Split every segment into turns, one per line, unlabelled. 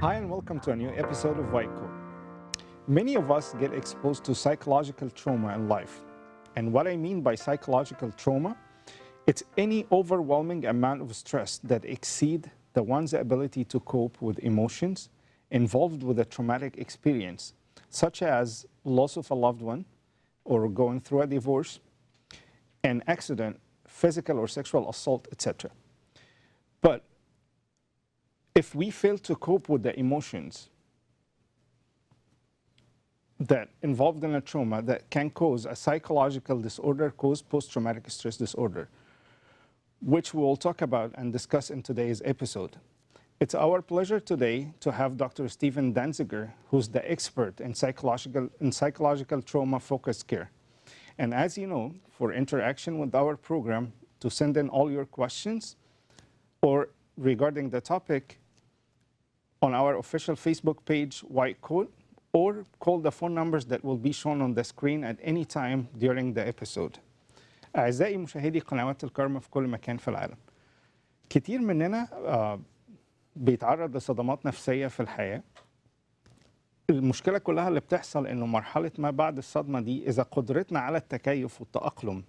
Hi and welcome to a new episode of White Coat. Many of us get exposed to psychological trauma in life. And what I mean by psychological trauma, it's any overwhelming amount of stress that exceed the one's ability to cope with emotions involved with a traumatic experience, such as loss of a loved one or going through a divorce, an accident, physical or sexual assault, etc. But if we fail to cope with the emotions that involved in a trauma that can cause a psychological disorder called post-traumatic stress disorder, which we will talk about and discuss in today's episode. It's our pleasure today to have Dr. Stephen Dansiger, who's the expert in psychological trauma-focused care. And as you know, for interaction with our program, to send in all your questions or regarding the topic on our official Facebook page, White Coat, or call the phone numbers that will be shown on the screen at any time during the episode. أعزائي مشاهدي قنوات الكرمة في كل مكان في العالم. كتير مننا بيتعرض لصدمات نفسية في الحياة. المشكلة كلها اللي بتحصل إنه مرحلة ما بعد الصدمة دي إذا قدرتنا على التكيف والتأقلم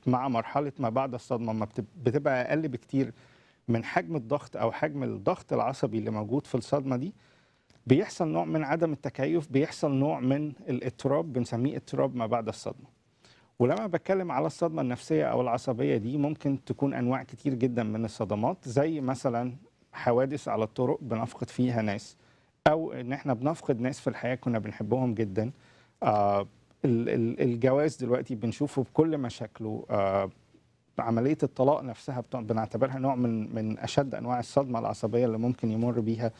مع مرحلة ما بعد الصدمة ما بتبقى أقل بكتير من حجم الضغط أو حجم الضغط العصبي اللي موجود في الصدمة دي. بيحصل نوع من عدم التكيف، بيحصل نوع من الاضطراب بنسميه اضطراب ما بعد الصدمة. ولما بتكلم على الصدمة النفسية أو العصبية دي ممكن تكون أنواع كتير جدا من الصدمات، زي مثلا حوادث على الطرق بنفقد فيها ناس، أو إن إحنا بنفقد ناس في الحياة كنا بنحبهم جدا. الجواز دلوقتي بنشوفه بكل مشاكله. عملية الطلاق نفسها بنعتبرها نوع من أشد أنواع الصدمة العصبية اللي ممكن يمر بيها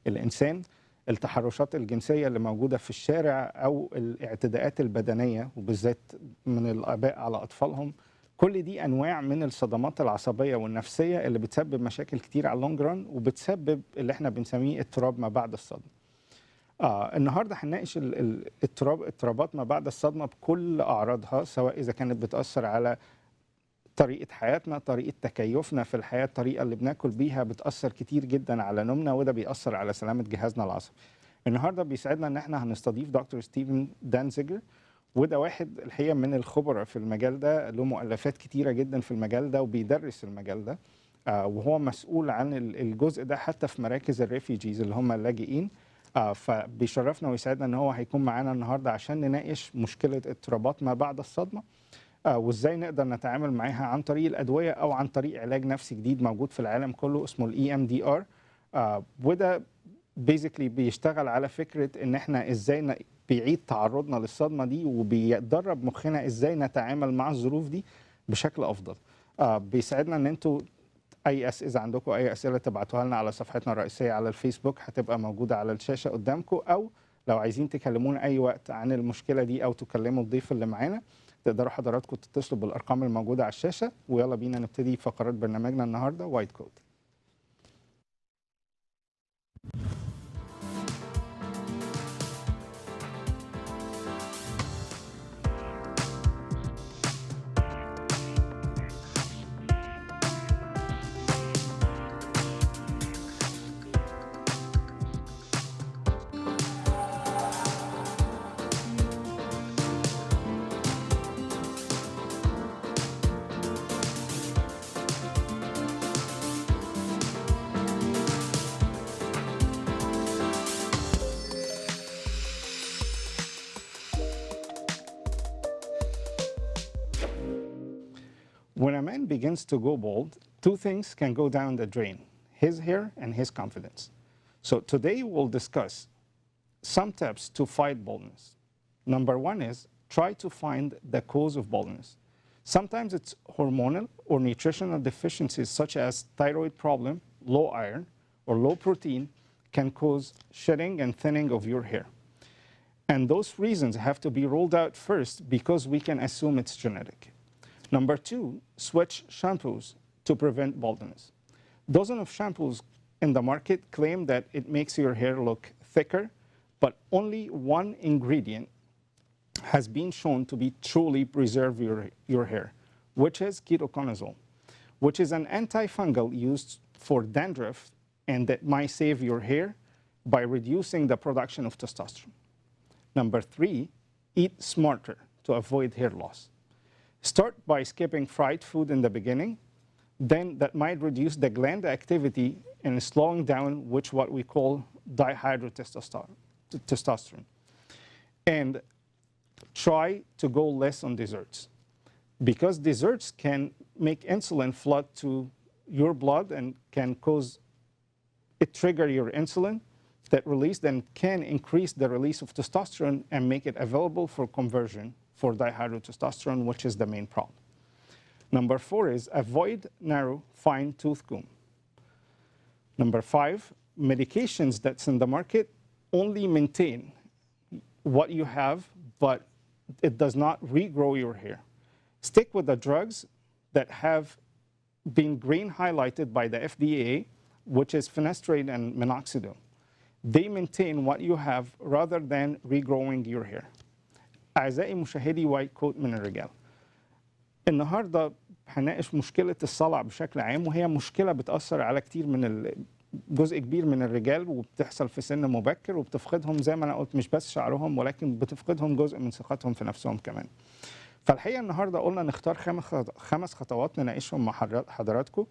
الإنسان. التحرشات الجنسية اللي موجودة في الشارع أو الاعتداءات البدنية وبالذات من الآباء على أطفالهم، كل دي أنواع من الصدمات العصبية والنفسية اللي بتسبب مشاكل كتير على اللونج ران وبتسبب اللي احنا بنسميه اضطراب ما بعد الصدمة. النهاردة هنناقش اضطرابات ما بعد الصدمة بكل أعراضها، سواء إذا كانت بتأثر على طريقة حياتنا، طريقة تكيفنا في الحياة، الطريقة اللي بناكل بيها بتأثر كتير جدا على نومنا، وده بيأثر على سلامة جهازنا العصبي. النهاردة بيسعدنا ان احنا هنستضيف دكتور ستيفن دانزيجر، وده واحد الحقيقة من الخبراء في المجال ده، له مؤلفات كتيرة جدا في المجال ده وبيدرس المجال ده، وهو مسؤول عن الجزء ده حتى في مراكز الريفيجيز اللي هم اللاجئين. فبيشرفنا ويسعدنا ان هو هيكون معانا النهاردة عشان نناقش مشكلة اضطرابات ما بعد الصدمة، وازاي نقدر نتعامل معاها عن طريق الادويه او عن طريق علاج نفسي جديد موجود في العالم كله اسمه EMDR. وده بيزيكلي بيشتغل على فكره ان احنا ازاي بيعيد تعرضنا للصدمه دي وبيدرب مخنا ازاي نتعامل مع الظروف دي بشكل افضل. بيساعدنا ان انتوا اذا عندكم اي اسئله تبعتوها لنا على صفحتنا الرئيسيه على الفيسبوك، هتبقى موجوده على الشاشه قدامكم، او لو عايزين تكلمونا اي وقت عن المشكله دي او تكلموا الضيف اللي معانا تقدروا حضراتكم تتصلوا بالارقام الموجوده على الشاشه. ويلا بينا نبتدي فقرات برنامجنا النهارده وايت كوت. When a man begins to go bald, two things can go down the drain: his hair and his confidence. So today we'll discuss some tips to fight baldness. Number one is try to find the cause of baldness. Sometimes it's hormonal or nutritional deficiencies such as thyroid problem, low iron, or low protein can cause shedding and thinning of your hair. And those reasons have to be ruled out first because we can assume it's genetic. Number two, switch shampoos to prevent baldness. Dozens of shampoos in the market claim that it makes your hair look thicker, but only one ingredient has been shown to be truly preserve your hair, which is ketoconazole, which is an antifungal used for dandruff and that might save your hair by reducing the production of testosterone. Number 3, eat smarter to avoid hair loss. Start by skipping fried food in the beginning. Then that might reduce the gland activity and slowing down what we call dihydrotestosterone. And try to go less on desserts, because desserts can make insulin flood to your blood and can trigger your insulin that release, then can increase the release of testosterone and make it available for conversion for dihydrotestosterone, which is the main problem. Number 4 is avoid narrow, fine tooth comb. Number 5, medications that's in the market only maintain what you have, but it does not regrow your hair. Stick with the drugs that have been green highlighted by the FDA, which is finasteride and minoxidil. They maintain what you have rather than regrowing your hair. أعزائي مشاهدي وايت كوت من الرجال، النهارده هنناقش مشكلة الصلع بشكل عام، وهي مشكلة بتأثر على جزء كبير من الرجال، وبتحصل في سن مبكر، وبتفقدهم زي ما أنا قلت مش بس شعرهم، ولكن بتفقدهم جزء من ثقتهم في نفسهم كمان. فالحقيقة النهارده قلنا نختار 5 خطوات نناقشهم مع حضراتكم.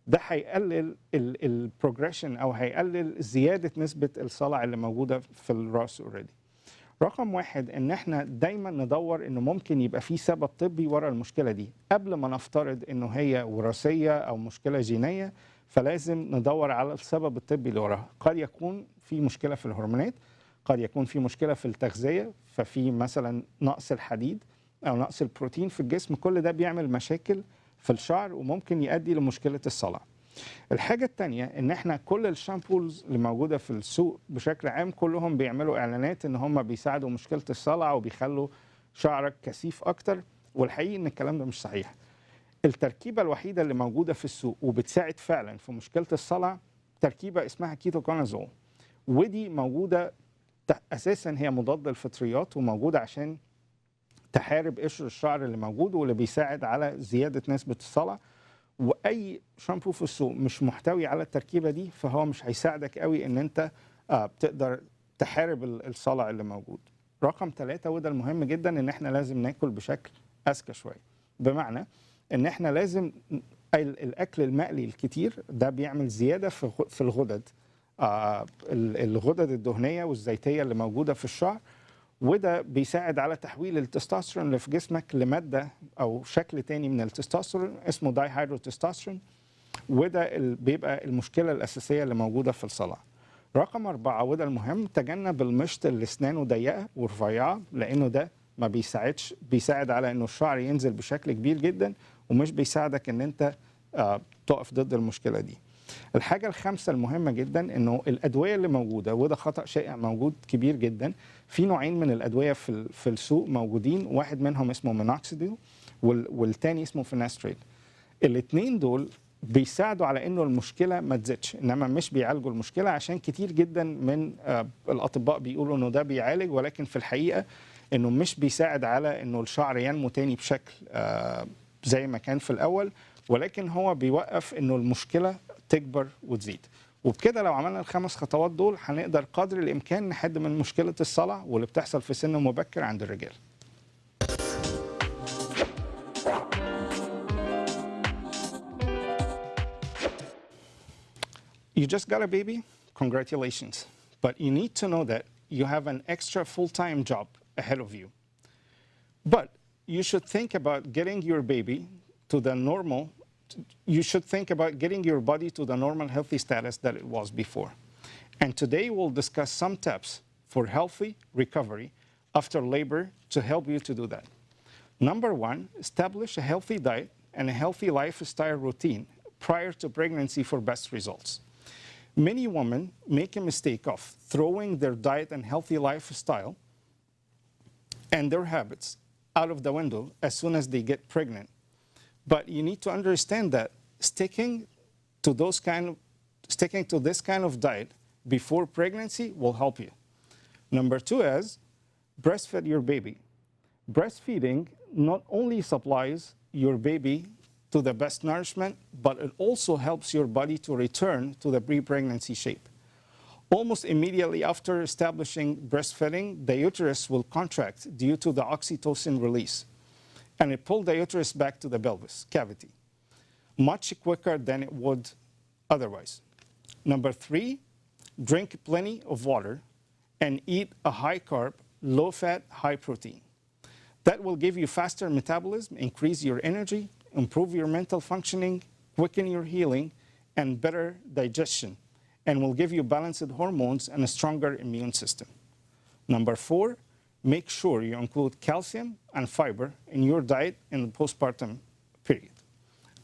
ده هيقلل البروجريشن او هيقلل زياده نسبه الصلع اللي موجوده في الراس اوريدي. رقم 1 ان احنا دايما ندور انه ممكن يبقى في سبب طبي ورا المشكله دي، قبل ما نفترض انه هي وراثيه او مشكله جينيه، فلازم ندور على السبب الطبي اللي وراها. قد يكون في مشكله في الهرمونات، قد يكون في مشكله في التغذيه، ففي مثلا نقص الحديد او نقص البروتين في الجسم، كل ده بيعمل مشاكل في الشعر وممكن يؤدي لمشكله الصلع. الحاجه الثانيه ان احنا كل الشامبوز اللي موجوده في السوق بشكل عام كلهم بيعملوا اعلانات ان هم بيساعدوا مشكله الصلع وبيخلوا شعرك كثيف اكتر، والحقيقه ان الكلام ده مش صحيح. التركيبه الوحيده اللي موجوده في السوق وبتساعد فعلا في مشكله الصلع تركيبه اسمها كيتوكونازول، ودي موجوده اساسا هي مضاد للفطريات وموجوده عشان تحارب قشر الشعر اللي موجود واللي بيساعد على زياده نسبه الصلع. واي شامبو في السوق مش محتوي على التركيبه دي فهو مش هيساعدك قوي ان انت بتقدر تحارب الصلع اللي موجود. رقم 3 وده المهم جدا، ان احنا لازم ناكل بشكل اذكى شويه، بمعنى ان احنا لازم الاكل المقلي الكتير ده بيعمل زياده في الغدد، الغدد الدهنيه والزيتيه اللي موجوده في الشعر، وده بيساعد على تحويل التستوستيرون اللي في جسمك لماده او شكل تاني من التستوستيرون اسمه دايهيدروتستوستيرون، وده بيبقى المشكله الاساسيه اللي موجوده في الصلع. رقم 4 وده المهم، تجنب المشط اللي اسنانه ضيقه ورفيعه، لانه ده ما بيساعد على انه الشعر ينزل بشكل كبير جدا ومش بيساعدك ان انت تقف ضد المشكله دي. الحاجة الخامسة المهمة جدا انه الادوية اللي موجودة، وده خطأ شائع موجود كبير جدا، في نوعين من الادوية في السوق موجودين، واحد منهم اسمه مينوكسيديل والتاني اسمه فينستريد. الاثنين دول بيساعدوا على انه المشكلة ما تزيدش، انما مش بيعالجوا المشكلة، عشان كتير جدا من الاطباء بيقولوا انه ده بيعالج، ولكن في الحقيقة انه مش بيساعد على انه الشعر ينمو تاني بشكل زي ما كان في الاول، ولكن هو بيوقف انه المشكلة تكبر وتزيد. وبكده لو عملنا ال5 خطوات دول هنقدر قدر الامكان نحد من مشكله الصلع واللي بتحصل في سن مبكر عند الرجال. You just got a baby? Congratulations. But you need to know that you have an extra full-time job ahead of you. But you should think about getting your baby to the normal You should think about getting your body to the normal healthy status that it was before. And today we'll discuss some tips for healthy recovery after labor to help you to do that. Number 1, establish a healthy diet and a healthy lifestyle routine prior to pregnancy for best results. Many women make a mistake of throwing their diet and healthy lifestyle and their habits out of the window as soon as they get pregnant. But you need to understand that sticking to this kind of diet before pregnancy will help you. Number 2 is breastfeed your baby. Breastfeeding not only supplies your baby to the best nourishment, but it also helps your body to return to the pre-pregnancy shape. Almost immediately after establishing breastfeeding, the uterus will contract due to the oxytocin release, and it pulled the uterus back to the pelvis cavity much quicker than it would otherwise. Number 3, drink plenty of water and eat a high-carb, low-fat, high-protein. That will give you faster metabolism, increase your energy, improve your mental functioning, quicken your healing, and better digestion, and will give you balanced hormones and a stronger immune system. Number 4, make sure you include calcium and fiber in your diet in the postpartum period.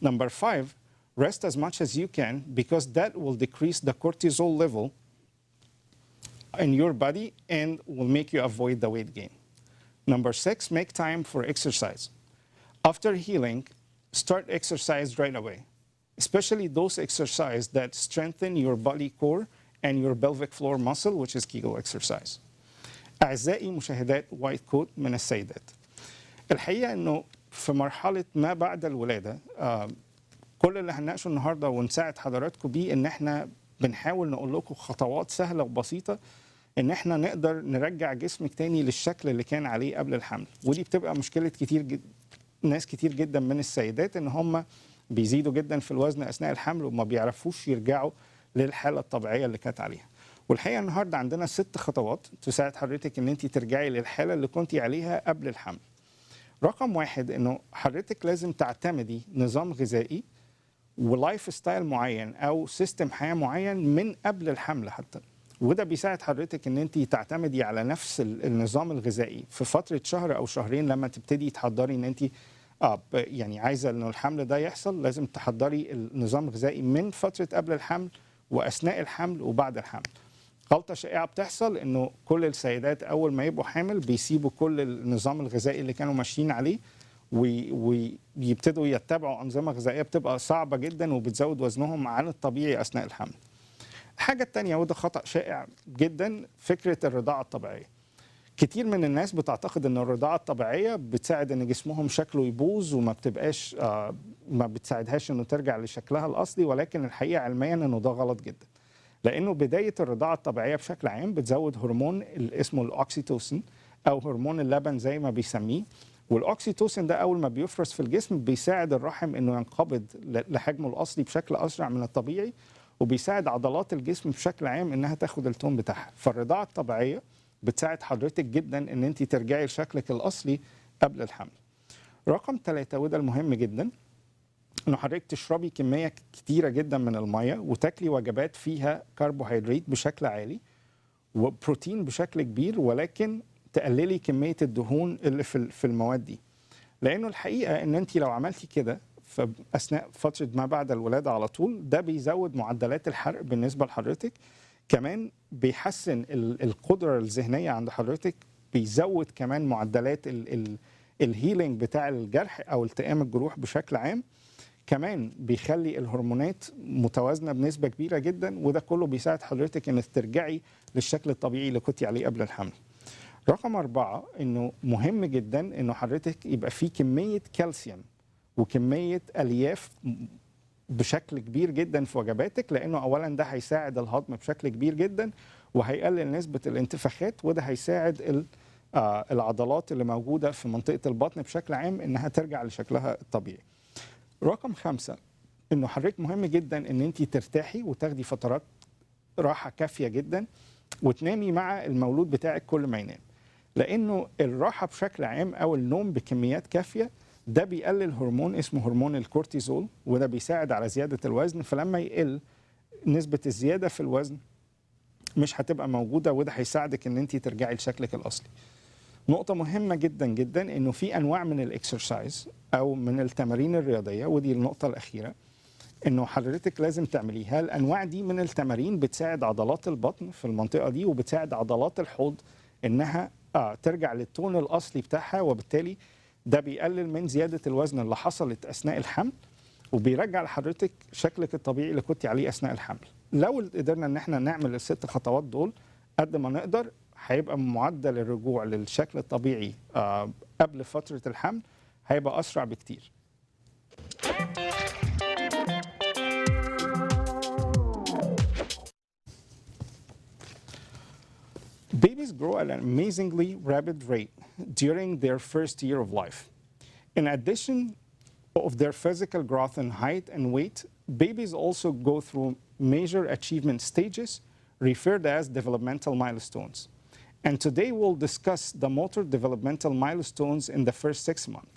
Number 5, rest as much as you can because that will decrease the cortisol level in your body and will make you avoid the weight gain. Number 6, make time for exercise. After healing, start exercise right away, especially those exercises that strengthen your body core and your pelvic floor muscle, which is Kegel exercise. أعزائي مشاهدات وايت كوت من السيدات. الحقيقة إنه في مرحلة ما بعد الولادة كل اللي هنناقشه النهارده ونساعد حضراتكم بيه إن إحنا بنحاول نقول لكم خطوات سهلة وبسيطة إن إحنا نقدر نرجع جسمك تاني للشكل اللي كان عليه قبل الحمل، ودي بتبقى مشكلة ناس كتير جدا من السيدات إن هم بيزيدوا جدا في الوزن أثناء الحمل وما بيعرفوش يرجعوا للحالة الطبيعية اللي كانت عليها. والحقيقة النهارده عندنا 6 خطوات تساعد حضرتك إن أنت ترجعي للحالة اللي كنتي عليها قبل الحمل. رقم 1 إنه حضرتك لازم تعتمدي نظام غذائي ولايف ستايل معين أو سيستم حياة معين من قبل الحمل حتى، وده بيساعد حضرتك إن أنت تعتمدي على نفس النظام الغذائي في فترة شهر أو شهرين لما تبتدي تحضري إن أنت يعني عايزة إنه الحمل ده يحصل. لازم تحضري النظام الغذائي من فترة قبل الحمل وأثناء الحمل وبعد الحمل. غلطة شائعة بتحصل إنه كل السيدات أول ما يبقوا حامل بيسيبوا كل النظام الغذائي اللي كانوا ماشيين عليه ويبتدوا يتبعوا أنظمة غذائية بتبقى صعبة جدا وبتزود وزنهم عن الطبيعي أثناء الحمل. الحاجة التانية وده خطأ شائع جدا، فكرة الرضاعة الطبيعية. كتير من الناس بتعتقد ان الرضاعة الطبيعية بتساعد ان جسمهم شكله يبوظ وما بتبقاش ما بتساعدهاش انه ترجع لشكلها الاصلي، ولكن الحقيقة علميا انه ده غلط جدا. لانه بداية الرضاعة الطبيعية بشكل عام بتزود هرمون اسمه الاوكسيتوسين او هرمون اللبن زي ما بيسميه، والاوكسيتوسين ده اول ما بيفرز في الجسم بيساعد الرحم انه ينقبض لحجمه الاصلي بشكل اسرع من الطبيعي، وبيساعد عضلات الجسم بشكل عام انها تاخد التون بتاعها. فالرضاعة الطبيعية بتساعد حضرتك جدا ان انت ترجعي لشكلك الاصلي قبل الحمل. رقم 3 وده المهم جدا، انه حضرتك تشربي كميه كتيره جدا من الميه وتاكلي وجبات فيها كربوهيدرات بشكل عالي وبروتين بشكل كبير، ولكن تقللي كميه الدهون اللي في المواد دي. لانه الحقيقه ان انت لو عملتي كده اثناء فتره ما بعد الولاده على طول ده بيزود معدلات الحرق بالنسبه لحضرتك، كمان بيحسن القدرة الذهنية عند حضرتك، بيزود كمان معدلات الهيلينج بتاع الجرح أو التئام الجروح بشكل عام، كمان بيخلي الهرمونات متوازنة بنسبة كبيرة جدا، وده كله بيساعد حضرتك انك ترجعي للشكل الطبيعي اللي كنتي عليه قبل الحمل. رقم 4 انه مهم جدا انه حضرتك يبقى في كمية كالسيوم وكمية ألياف بشكل كبير جدا في وجباتك، لانه اولا ده هيساعد الهضم بشكل كبير جدا وهيقلل نسبه الانتفاخات، وده هيساعد العضلات اللي موجوده في منطقه البطن بشكل عام انها ترجع لشكلها الطبيعي. رقم 5 انه حضرتك مهم جدا ان انت ترتاحي وتاخدي فترات راحه كافيه جدا وتنامي مع المولود بتاعك كل ما ينام، لانه الراحه بشكل عام او النوم بكميات كافيه ده بيقلل هرمون اسمه هرمون الكورتيزول، وده بيساعد على زيادة الوزن، فلما يقل نسبة الزيادة في الوزن مش هتبقى موجودة، وده هيساعدك ان انت ترجعي لشكلك الأصلي. نقطة مهمة جدا جدا انه في انواع من الاكسرسايز او من التمارين الرياضية، ودي النقطة الأخيرة انه حضرتك لازم تعمليها. الانواع دي من التمارين بتساعد عضلات البطن في المنطقة دي وبتساعد عضلات الحوض انها ترجع للتون الأصلي بتاعها، وبالتالي ده بيقلل من زيادة الوزن اللي حصلت أثناء الحمل وبيرجع لحضرتك شكلك الطبيعي اللي كنت عليه أثناء الحمل. لو قدرنا ان احنا نعمل ال6 خطوات دول قد ما نقدر هيبقى معدل الرجوع للشكل الطبيعي قبل فترة الحمل هيبقى أسرع بكتير. Babies grow at an amazingly rapid rate during their first year of life. In addition of their physical growth in height and weight, babies also go through major achievement stages referred as developmental milestones. And today we'll discuss the motor developmental milestones in the first 6 months.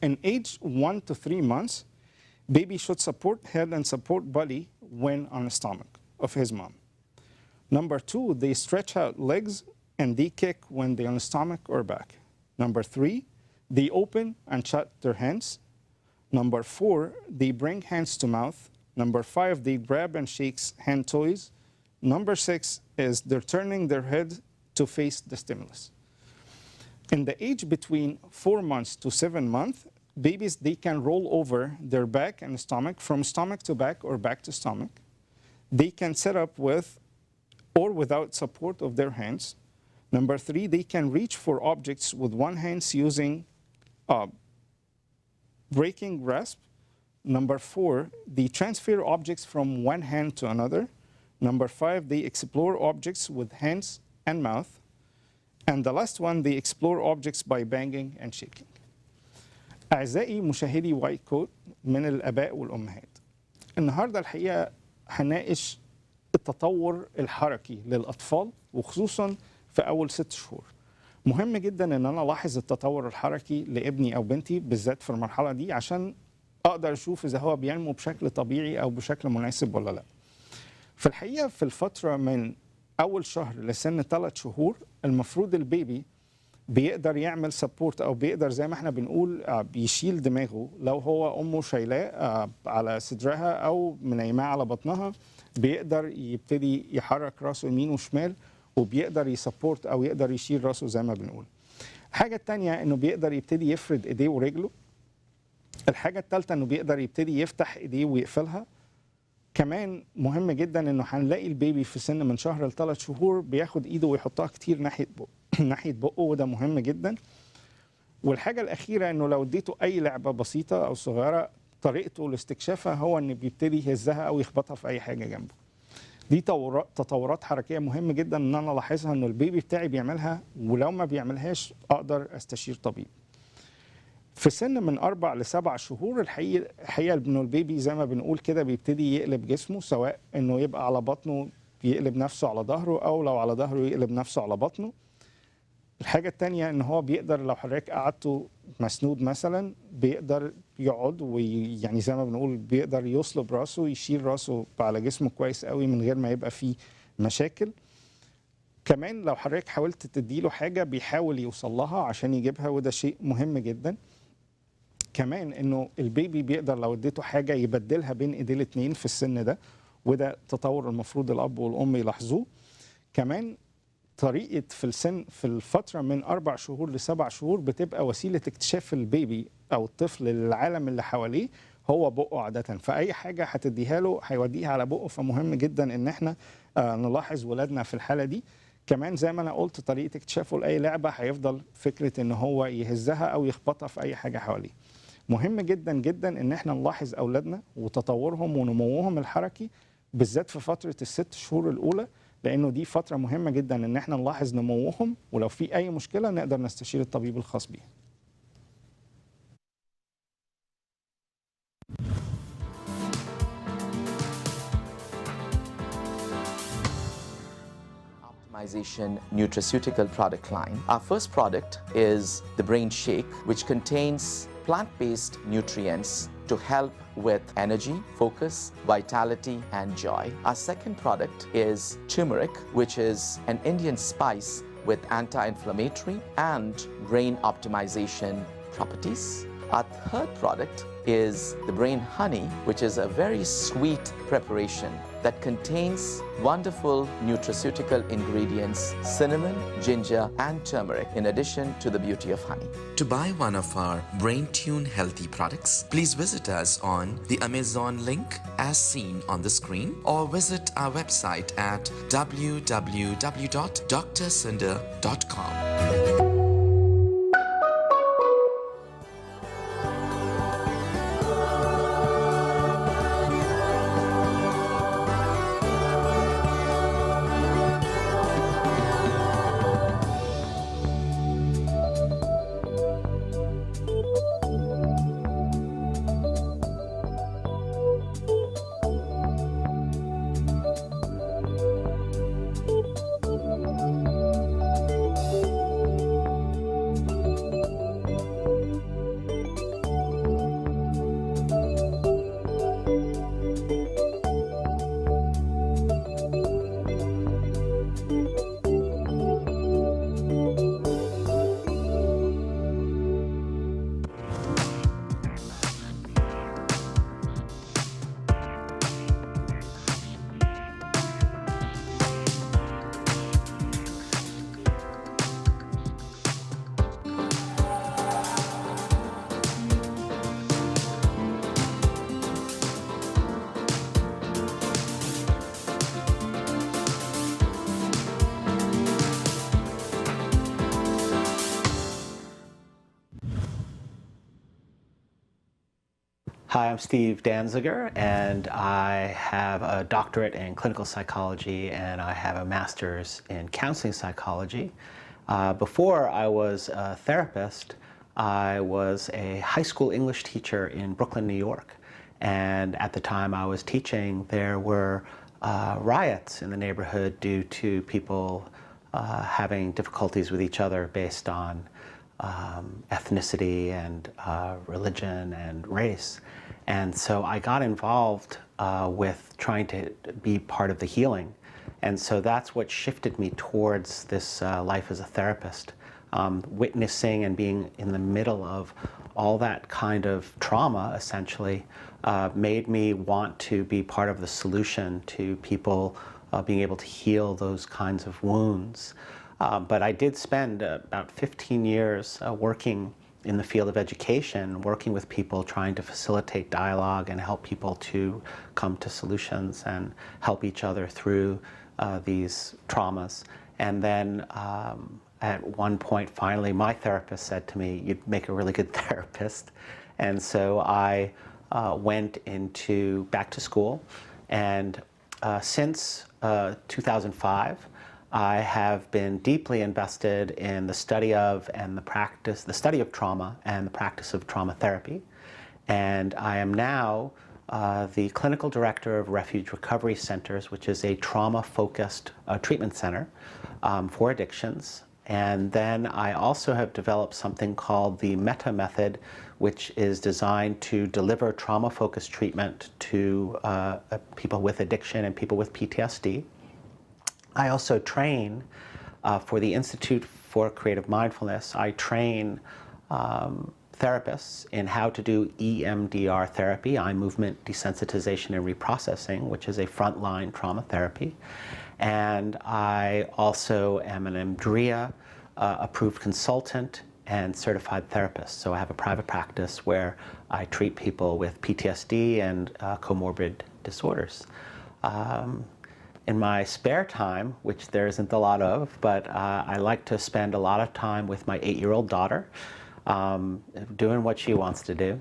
In age 1 to 3 months, baby should support head and support body when on the stomach of his mom. Number 2, they stretch out legs and they kick when they're on the stomach or back. Number 3, they open and shut their hands. Number 4, they bring hands to mouth. Number 5, they grab and shake hand toys. Number 6 is they're turning their head to face the stimulus. In the age between 4 months to 7 months, babies, they can roll over their back and stomach from stomach to back or back to stomach. They can sit up with or without support of their hands. Number 3, they can reach for objects with one hand using breaking grasp. Number 4, they transfer objects from one hand to another. Number 5, they explore objects with hands and mouth. And the last one, they explore objects by banging and shaking. أعزائي مشاهدي وايت كوت من الآباء والأمهات. النهاردة الحقيقة هنناقش التطور الحركي للأطفال وخصوصا في أول 6 شهور. مهم جدا ان انا الاحظ التطور الحركي لابني او بنتي بالذات في المرحله دي عشان اقدر اشوف اذا هو بينمو بشكل طبيعي او بشكل مناسب ولا لا. في الحقيقه في الفتره من اول شهر لسن 3 شهور المفروض البيبي بيقدر يعمل سبورت او بيقدر زي ما احنا بنقول بيشيل دماغه لو هو امه شايلاه على صدرها او منيماه على بطنها، بيقدر يبتدي يحرك راسه يمين وشمال وبيقدر يسبورت او يقدر يشيل راسه زي ما بنقول. الحاجه الثانيه انه بيقدر يبتدي يفرد ايديه ورجله. الحاجه الثالثه انه بيقدر يبتدي يفتح ايديه ويقفلها. كمان مهم جدا انه هنلاقي البيبي في سن من شهر ل3 شهور بياخد ايده ويحطها كتير ناحيه بقه ناحيه بقه، وده مهم جدا. والحاجه الاخيره انه لو اديته اي لعبه بسيطه او صغيره طريقته لاستكشافها هو ان بيبتدي يهزها او يخبطها في اي حاجه جنبه. دي تطورات حركيه مهم جدا ان انا الاحظها انه البيبي بتاعي بيعملها، ولو ما بيعملهاش اقدر استشير طبيب. في سن من 4 ل 7 شهور الحقيقه انه البيبي زي ما بنقول كده بيبتدي يقلب جسمه، سواء انه يبقى على بطنه يقلب نفسه على ظهره او لو على ظهره يقلب نفسه على بطنه. الحاجه الثانيه ان هو بيقدر لو حضرتك قعدته مسنود مثلا بيقدر يقعد ويعني زي ما بنقول بيقدر يصلب راسه يشيل راسه على جسمه كويس قوي من غير ما يبقى فيه مشاكل. كمان لو حضرتك حاولت تديله حاجه بيحاول يوصل لها عشان يجيبها، وده شيء مهم جدا. كمان انه البيبي بيقدر لو اديته حاجه يبدلها بين ايديه الاثنين في السن ده، وده تطور المفروض الاب والام يلاحظوه. كمان طريقه في الفتره من 4 شهور ل7 شهور بتبقى وسيله اكتشاف البيبي او الطفل للعالم اللي حواليه هو بقه عاده، فاي حاجه هتديها له هيوديها على بقه، فمهم جدا ان احنا نلاحظ ولادنا في الحاله دي. كمان زي ما انا قلت طريقه اكتشافه لاي لعبه هيفضل فكره ان هو يهزها او يخبطها في اي حاجه حواليه. مهم جدا جدا ان احنا نلاحظ اولادنا وتطورهم ونموهم الحركي بالذات في فتره ال6 شهور الاولى، لانه دي فتره مهمه جدا ان احنا نلاحظ نموهم، ولو في اي مشكله نقدر نستشير الطبيب الخاص بيها.
Nutraceutical product line. Our first product is the Brain Shake, which contains plant-based nutrients to help with energy, focus, vitality, and joy. Our second product is turmeric, which is an Indian spice with anti-inflammatory and brain optimization properties. Our third product is the Brain Honey, which is a very sweet preparation that contains wonderful nutraceutical ingredients, cinnamon, ginger, and turmeric, in addition to the beauty of honey.
To buy one of our Brain Tune healthy products, please visit us on the Amazon link as seen on the screen, or visit our website at www.drcinder.com.
Hi, I'm Steve Dansiger, and I have a doctorate in clinical psychology, and I have a master's in counseling psychology. Before I was a therapist, I was a high school English teacher in Brooklyn, New York. And at the time I was teaching, there were riots in the neighborhood due to people having difficulties with each other based on ethnicity and religion and race. And so I got involved with trying to be part of the healing. And so that's what shifted me towards this life as a therapist. Witnessing and being in the middle of all that kind of trauma, essentially, made me want to be part of the solution to people being able to heal those kinds of wounds. But I did spend about 15 years working in the field of education, working with people, trying to facilitate dialogue and help people to come to solutions and help each other through these traumas. And then at one point, finally, my therapist said to me, "You'd make a really good therapist." And so I went back to school. And since 2005, I have been deeply invested in the study of trauma and the practice of trauma therapy. And I am now the clinical director of Refuge Recovery Centers, which is a trauma-focused treatment center for addictions. And then I also have developed something called the META method, which is designed to deliver trauma-focused treatment to people with addiction and people with PTSD. I also train for the Institute for Creative Mindfulness. I train therapists in how to do EMDR therapy, eye movement desensitization and reprocessing, which is a frontline trauma therapy. And I also am an EMDRIA approved consultant and certified therapist. So I have a private practice where I treat people with PTSD and comorbid disorders. In my spare time, which there isn't a lot of, but I like to spend a lot of time with my 8-year-old daughter, doing what she wants to do,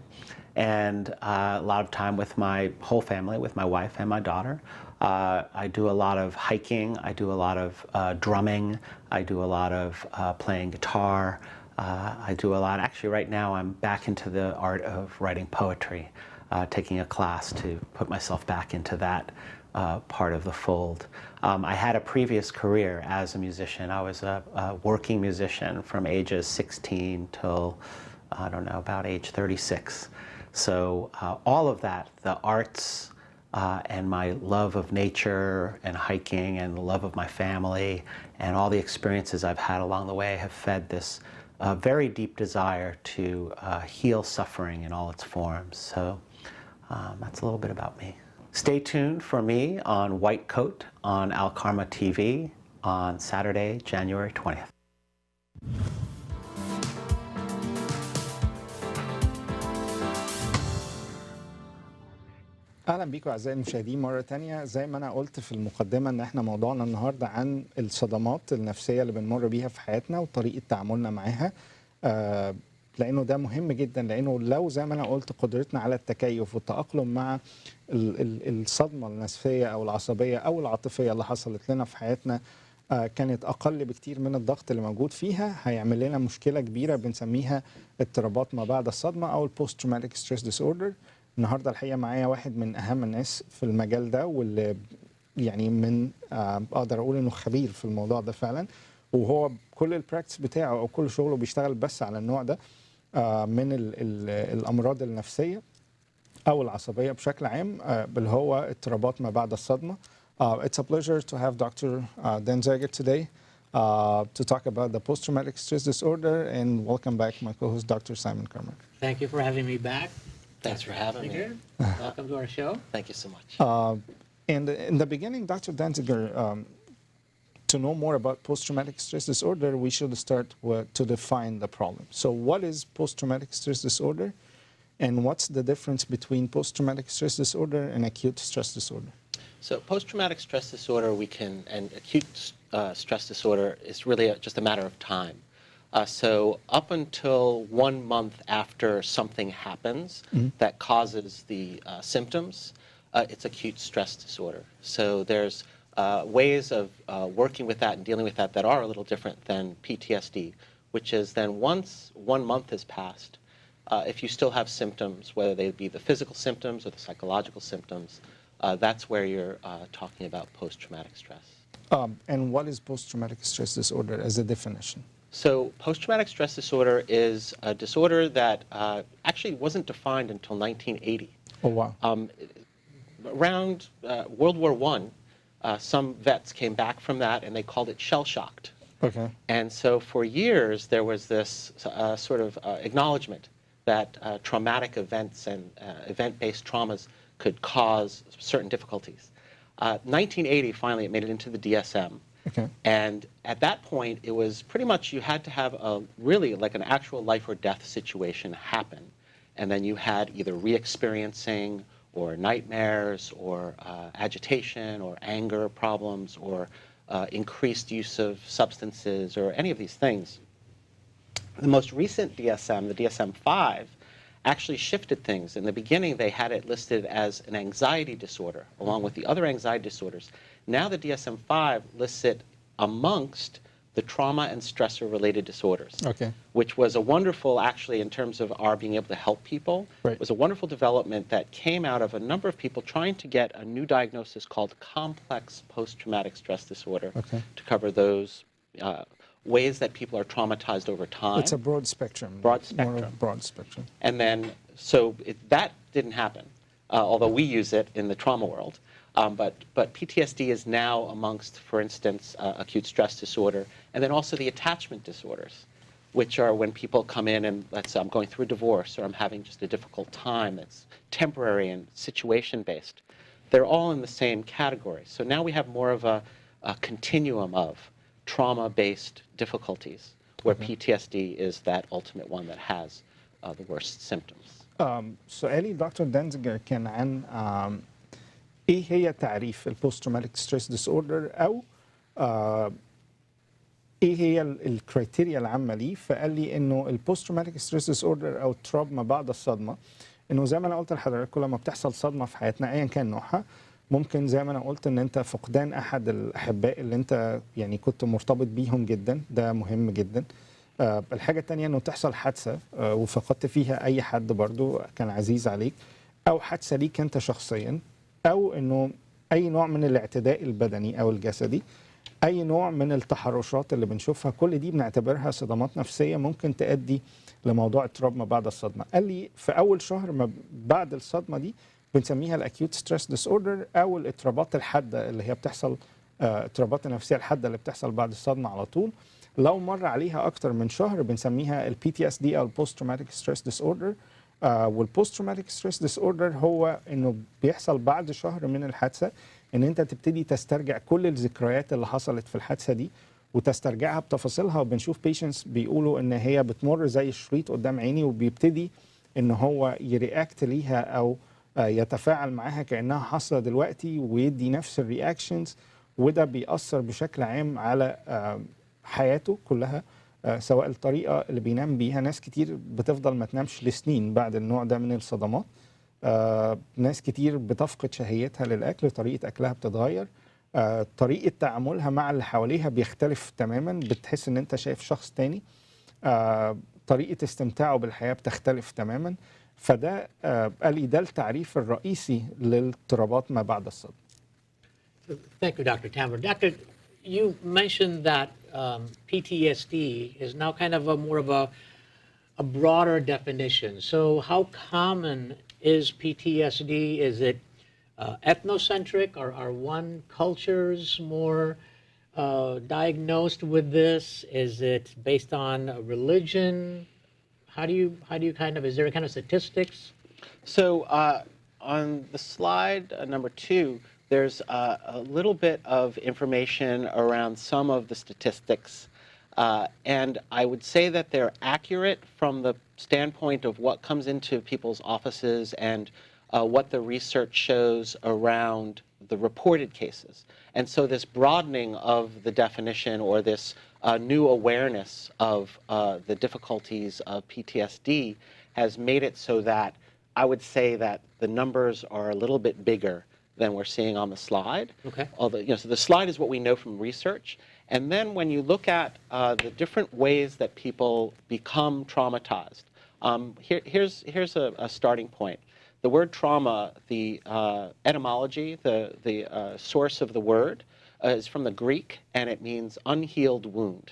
and a lot of time with my whole family, with my wife and my daughter. I do a lot of hiking, I do a lot of drumming, I do a lot of playing guitar, I do a lot, actually right now I'm back into the art of writing poetry, taking a class to put myself back into that part of the fold. I had a previous career as a musician. I was a working musician from ages 16 till, I don't know, about age 36. So all of that, the arts and my love of nature and hiking and the love of my family and all the experiences I've had along the way have fed this very deep desire to heal suffering in all its forms. So that's a little bit about me. Stay tuned for me on White Coat on Alkarma TV on Saturday, January 20th.
اهلا بيكم اعزائي المشاهدين مره تانية. زي ما انا قلت في المقدمه ان احنا موضوعنا النهارده عن الصدمات النفسيه اللي بنمر بيها في حياتنا وطريقه تعاملنا معاها، لانه ده مهم جدا، لانه لو زي ما انا قلت قدرتنا على التكيف والتاقلم مع الصدمه النفسيه او العصبيه او العاطفيه اللي حصلت لنا في حياتنا كانت اقل بكتير من الضغط اللي موجود فيها، هيعمل لنا مشكله كبيره بنسميها اضطرابات ما بعد الصدمه او البوست تروماتيك ستريس ديس اوردر. النهارده الحقيقه معايا واحد من اهم الناس في المجال ده، واللي يعني من اقدر اقول انه خبير في الموضوع ده فعلا، وهو كل البراكتس بتاعه او كل شغله بيشتغل بس على النوع ده من الامراض النفسيه او العصبيه بشكل عام، اللي هو اضطرابات ما بعد الصدمه. It's a pleasure to have Dr. Dansiger today to talk about the post-traumatic stress disorder, and welcome back my co-host Dr. Simon Tamer.
Thank you for having me back.
Thanks for having me.
Welcome to our show.
Thank you so much.
And in the beginning, Dr. Dansiger, to know more about post-traumatic stress disorder, we should start to define the problem. So what is post-traumatic stress disorder, and what's the difference between post-traumatic stress disorder and acute stress disorder?
So post-traumatic stress disorder and acute stress disorder is really just a matter of time. So up until 1 month after something happens that causes the symptoms, it's acute stress disorder. So there's ways of working with that and dealing with that that are a little different than PTSD, which is then once 1 month has passed, if you still have symptoms, whether they be the physical symptoms or the psychological symptoms, that's where you're talking about post-traumatic stress.
And what is post-traumatic stress disorder as a definition?
So post-traumatic stress disorder is a disorder that actually wasn't defined until 1980.
Oh, wow.
Around World War I, some vets came back from that and they called it shell-shocked.
Okay.
And so for years there was this sort of acknowledgement that traumatic events and event-based traumas could cause certain difficulties. 1980, finally, it made it into the DSM.
Okay.
And at that point, it was pretty much you had to have a really like an actual life or death situation happen. And then you had either re-experiencing or nightmares or agitation or anger problems or increased use of substances or any of these things. The most recent DSM, the DSM-5, actually shifted things. In the beginning, they had it listed as an anxiety disorder, along with the other anxiety disorders. Now the DSM-5 lists it amongst the trauma and stressor-related disorders,
Okay.
which was a wonderful, actually, in terms of our being able to help people,
Right.
it was a wonderful development that came out of a number of people trying to get a new diagnosis called complex post-traumatic stress disorder
Okay.
to cover those ways that people are traumatized over time.
It's a broad spectrum.
Broad
It's more of
spectrum.
broad spectrum.
And then, so that didn't happen, although we use it in the trauma world. But PTSD is now amongst, for instance, acute stress disorder, and then also the attachment disorders, which are when people come in and, let's say, I'm going through a divorce, or I'm having just a difficult time that's temporary and situation-based. They're all in the same category. So now we have more of a continuum of trauma-based difficulties, where PTSD is that ultimate one that has the worst symptoms.
سؤالي دكتور دانزيجر كان عن ايه هي تعريف البوست تروماتيك ستريس ديس اوردر او ايه هي الكريتيريا العامه ليه، فقال لي انه البوست تروماتيك ستريس ديس اوردر او التروما بعد الصدمه، انه زي ما انا قلت لحضرتك كل ما بتحصل صدمه في حياتنا ايا كان نوعها، ممكن زي ما انا قلت ان انت فقدان احد الاحباء اللي انت يعني كنت مرتبط بيهم جدا، ده مهم جدا. الحاجه الثانيه انه تحصل حادثه وفقدت فيها اي حد برضو كان عزيز عليك، او حادثه ليك انت شخصيا، او انه اي نوع من الاعتداء البدني او الجسدي، اي نوع من التحرشات اللي بنشوفها، كل دي بنعتبرها صدمات نفسيه ممكن تؤدي لموضوع التروما بعد الصدمه. قال لي في اول شهر ما بعد الصدمه دي بنسميها الاكيوت ستريس ديس اوردر او الاضطرابات الحاده اللي هي بتحصل، اضطرابات النفسيه الحاده اللي بتحصل بعد الصدمه على طول. لو مر عليها اكتر من شهر بنسميها البي تي اس دي او البوست تروماتيك ستريس ديس اوردر. والبوست تروماتيك ستريس ديس اوردر هو انه بيحصل بعد شهر من الحادثه ان انت تبتدي تسترجع كل الذكريات اللي حصلت في الحادثه دي وتسترجعها بتفاصيلها، وبنشوف بيشنتس بيقولوا ان هي بتمر زي الشريط قدام عيني، وبيبتدي ان هو يرياكت ليها او يتفاعل معاها كانها حاصله دلوقتي ويدي نفس الرياكشنز، وده بيأثر بشكل عام على حياته كلها، سواء الطريقه اللي بينام بيها. ناس كتير بتفضل ما تنامش لسنين بعد النوع ده من الصدمات. ناس كتير بتفقد شهيتها للاكل، طريقه اكلها بتتغير، طريقه تعاملها مع اللي حواليها بيختلف تماما، بتحس ان انت شايف شخص تاني، طريقه استمتاعه بالحياه بتختلف تماما. فده قال لي ده التعريف الرئيسي للاضطرابات ما بعد الصدمه.
Thank you, Dr. Tamer. Doctor, you mentioned that PTSD is now kind of more of a broader definition. So how common is PTSD? Is it ethnocentric? Are one cultures more diagnosed with this? Is it based on religion? How do you kind of, is there a kind of statistics?
So on the slide number 2, there's a little bit of information around some of the statistics. And I would say that they're accurate from the standpoint of what comes into people's offices and what the research shows around the reported cases. And so this broadening of the definition, or this new awareness of the difficulties of PTSD, has made it so that I would say that the numbers are a little bit bigger than we're seeing on the slide.
Okay.
Although, so the slide is what we know from research. And then when you look at the different ways that people become traumatized, here's a starting point. The word trauma, the etymology, the source of the word is from the Greek, and it means unhealed wound.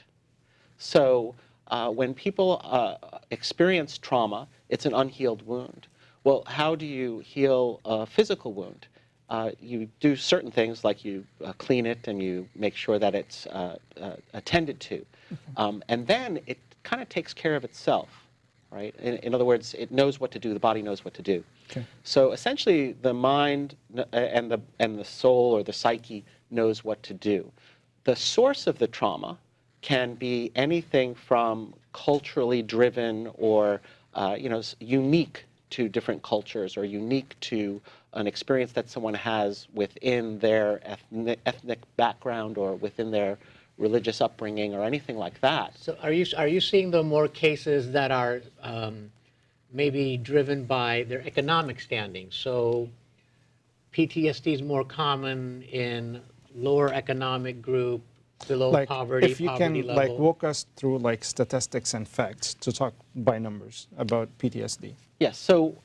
So when people experience trauma, it's an unhealed wound. Well, how do you heal a physical wound? You do certain things, like you clean it and you make sure that it's attended to. And then it kind of takes care of itself, right? In other words, it knows what to do, the body knows what to do.
Okay.
So essentially, the mind and the soul, or the psyche, knows what to do. The source of the trauma can be anything from culturally driven, or unique to different cultures, or unique to an experience that someone has within their ethnic background, or within their religious upbringing, or anything like that.
So are you seeing the more cases that are maybe driven by their economic standing? So PTSD is more common in lower economic group, below poverty,
if you
poverty
can
level.
walk us through statistics and facts to talk by numbers about PTSD.
Yes. So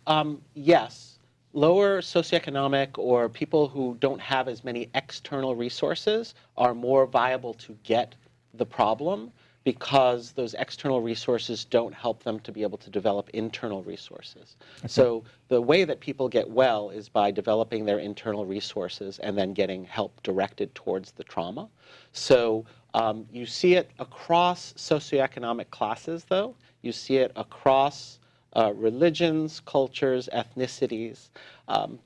yes, lower socioeconomic, or people who don't have as many external resources, are more viable to get the problem, because those external resources don't help them to be able to develop internal resources. Okay. So the way that people get well is by developing their internal resources and then getting help directed towards the trauma. So you see it across socioeconomic classes, though. You see it across religions, cultures, ethnicities,